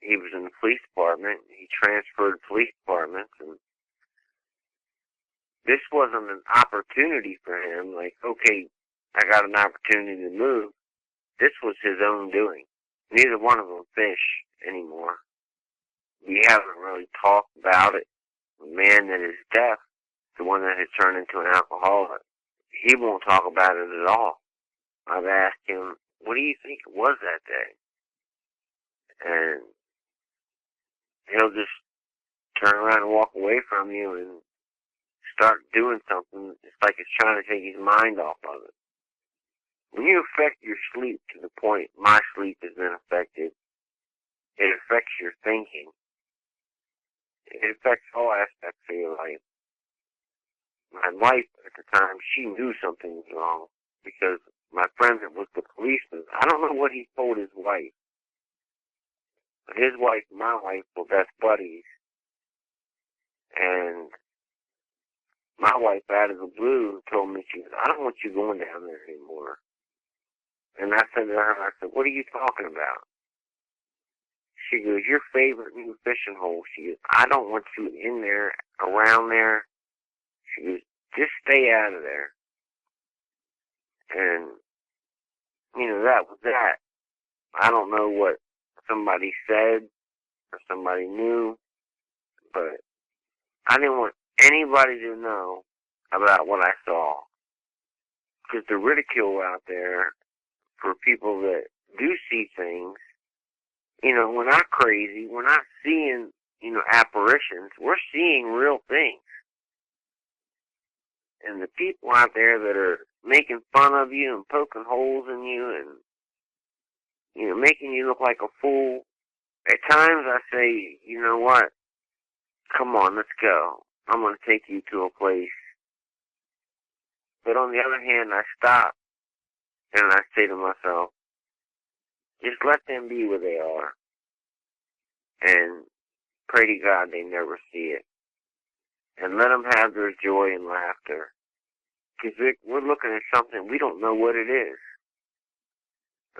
He was in the police department. He transferred police departments, and This wasn't an opportunity for him, like, okay, I got an opportunity to move. This was his own doing. Neither one of them fish anymore. We haven't really talked about it. The man that is deaf, the one that has turned into an alcoholic, he won't talk about it at all. I've asked him, what do you think it was that day? And he'll just turn around and walk away from you and start doing something. It's like it's trying to take his mind off of it. When you affect your sleep to the point my sleep has been affected, it affects your thinking. It affects all aspects of your life. My wife, at the time, she knew something was wrong because my friend that was the policeman, I don't know what he told his wife, but his wife and my wife were best buddies. And my wife, out of the blue, told me, she goes, I don't want you going down there anymore. And I said to her, I said, what are you talking about? She goes, your favorite new fishing hole. She goes, I don't want you in there, around there. She goes, just stay out of there. And, that was that. I don't know what somebody said or somebody knew, but I didn't want anybody to know about what I saw. Because the ridicule out there for people that do see things, we're not crazy. We're not seeing, apparitions. We're seeing real things. And the people out there that are making fun of you and poking holes in you and, making you look like a fool, at times I say, you know what? Come on, let's go. I'm going to take you to a place. But on the other hand, I stop and I say to myself, just let them be where they are. And pray to God they never see it. And let them have their joy and laughter. Because we're looking at something, we don't know what it is.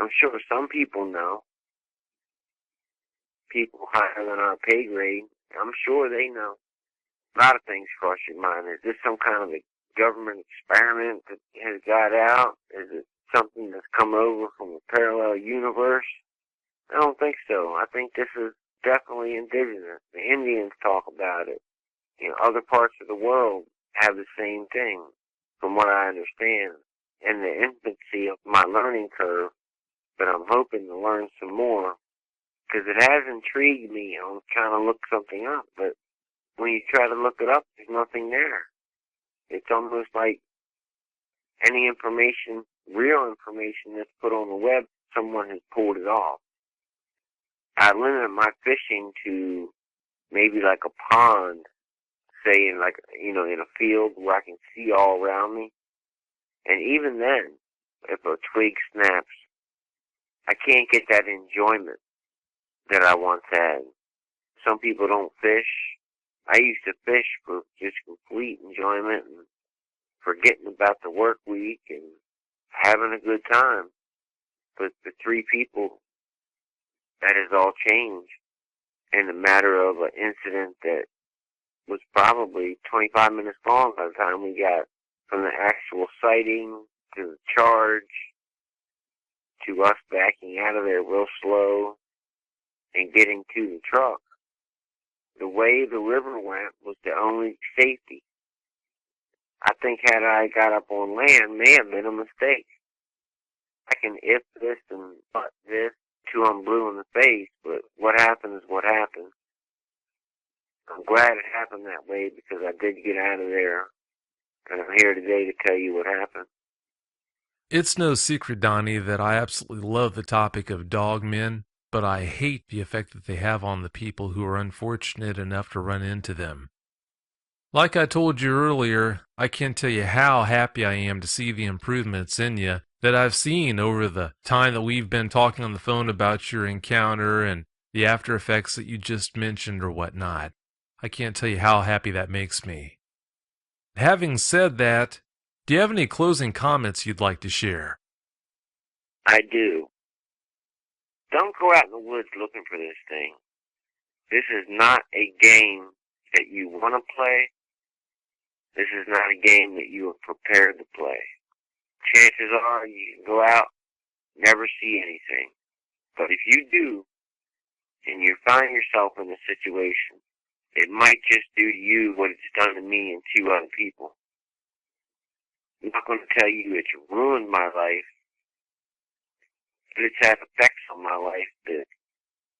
I'm sure some people know. People higher than our pay grade, I'm sure they know. A lot of things cross your mind. Is this some kind of a government experiment that has got out? Is it something that's come over from a parallel universe? I don't think so. I think this is definitely indigenous. The Indians talk about it. Other parts of the world have the same thing, from what I understand. In the infancy of my learning curve, but I'm hoping to learn some more, because it has intrigued me. I'm trying to look something up, but when you try to look it up, there's nothing there. It's almost like any information, real information that's put on the web, someone has pulled it off. I limit my fishing to maybe like a pond, say in in a field where I can see all around me. And even then, if a twig snaps, I can't get that enjoyment that I once had. Some people don't fish. I used to fish for just complete enjoyment and forgetting about the work week and having a good time. But the three people, that has all changed in a matter of an incident that was probably 25 minutes long by the time we got from the actual sighting to the charge to us backing out of there real slow and getting to the truck. The way the river went was the only safety. I think had I got up on land, may have been a mistake. I can if this and but this till I'm blue in the face, but what happened is what happened. I'm glad it happened that way because I did get out of there, and I'm here today to tell you what happened. It's no secret, Donnie, that I absolutely love the topic of dog men, but I hate the effect that they have on the people who are unfortunate enough to run into them. Like I told you earlier, I can't tell you how happy I am to see the improvements in you that I've seen over the time that we've been talking on the phone about your encounter and the after effects that you just mentioned or whatnot. I can't tell you how happy that makes me. Having said that, do you have any closing comments you'd like to share? I do. Don't go out in the woods looking for this thing. This is not a game that you want to play. This is not a game that you are prepared to play. Chances are you can go out, never see anything. But if you do, and you find yourself in a situation, it might just do to you what it's done to me and 2 other people. I'm not going to tell you it's ruined my life, but it's had effects on my life that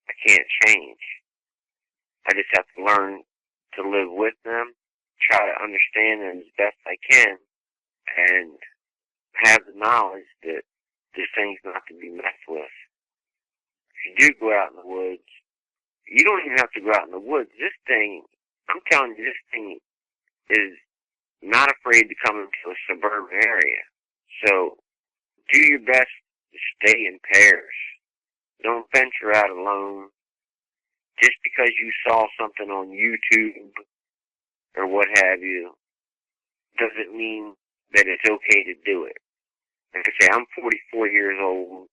I can't change. I just have to learn to live with them, try to understand them as best I can, and have the knowledge that this thing's not to be messed with. If you do go out in the woods, you don't even have to go out in the woods. This thing, I'm telling you, this thing is not afraid to come into a suburban area. So do your best to stay in pairs. Don't venture out alone. Just because you saw something on YouTube or what have you doesn't mean that it's okay to do it. Like I say, I'm 44 years old,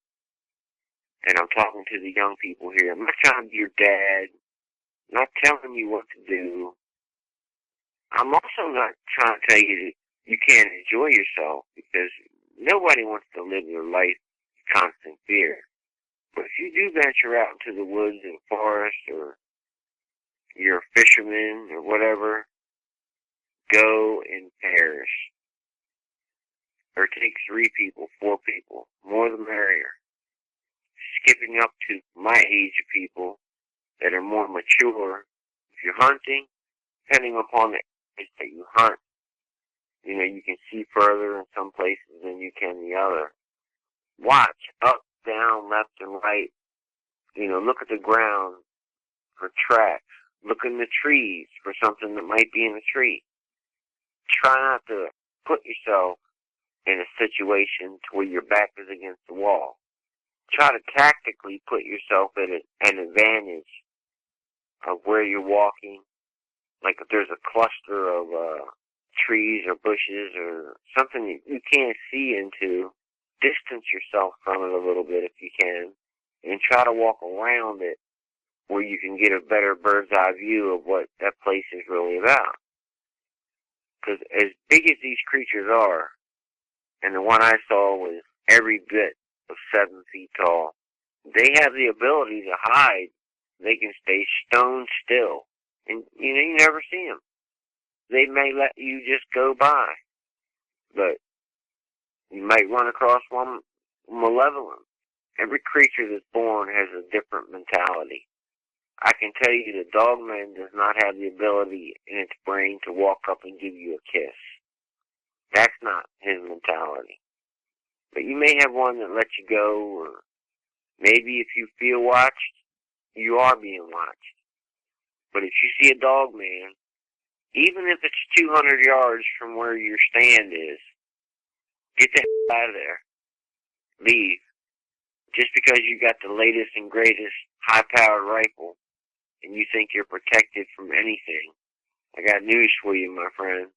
and I'm talking to the young people here. I'm not trying to be your dad. I'm not telling you what to do. I'm also not trying to tell you that you can't enjoy yourself, because nobody wants to live their life in constant fear. But if you do venture out into the woods and forest, or you're a fisherman or whatever, go in pairs. Or take 3 people, 4 people, more the merrier. Skipping up to my age of people that are more mature. If you're hunting, depending upon the age that you hunt, you can see further in some places than you can the other. Watch up, down, left, and right. Look at the ground for tracks. Look in the trees for something that might be in the tree. Try not to put yourself in a situation to where your back is against the wall. Try to tactically put yourself at an advantage of where you're walking. Like if there's a cluster of trees or bushes or something you can't see into, distance yourself from it a little bit if you can, and try to walk around it where you can get a better bird's eye view of what that place is really about. Because as big as these creatures are, and the one I saw was every bit of 7 feet tall, they have the ability to hide. They can stay stone still, and you never see them. They may let you just go by, but you might run across one malevolent. Every creature that's born has a different mentality. I can tell you the dogman does not have the ability in its brain to walk up and give you a kiss. That's not his mentality. But you may have one that lets you go, or maybe if you feel watched, you are being watched. But if you see a dog man, even if it's 200 yards from where your stand is, get the hell out of there. Leave. Just because you got the latest and greatest high-powered rifle and you think you're protected from anything, I got news for you, my friend.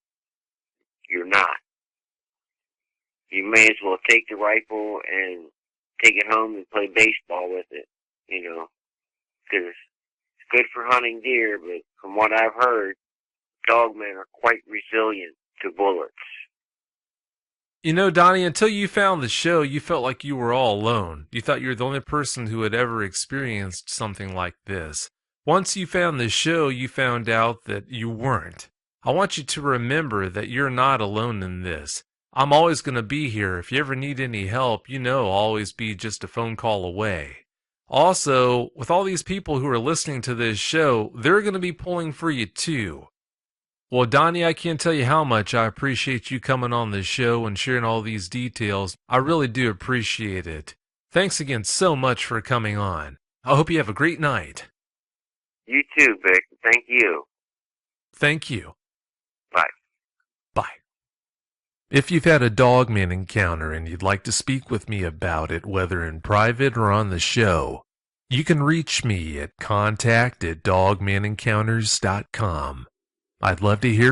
You're not. You may as well take the rifle and take it home and play baseball with it, because it's good for hunting deer, but from what I've heard, dogmen are quite resilient to bullets. Donnie, until you found the show, you felt like you were all alone. You thought you were the only person who had ever experienced something like this. Once you found the show, you found out that you weren't. I want you to remember that you're not alone in this. I'm always going to be here. If you ever need any help, I'll always be just a phone call away. Also, with all these people who are listening to this show, they're going to be pulling for you too. Well, Donnie, I can't tell you how much I appreciate you coming on the show and sharing all these details. I really do appreciate it. Thanks again so much for coming on. I hope you have a great night. You too, Vic. Thank you. Thank you. Bye. Bye. If you've had a dogman encounter and you'd like to speak with me about it, whether in private or on the show, you can reach me at contact@dogmanencounters.com. I'd love to hear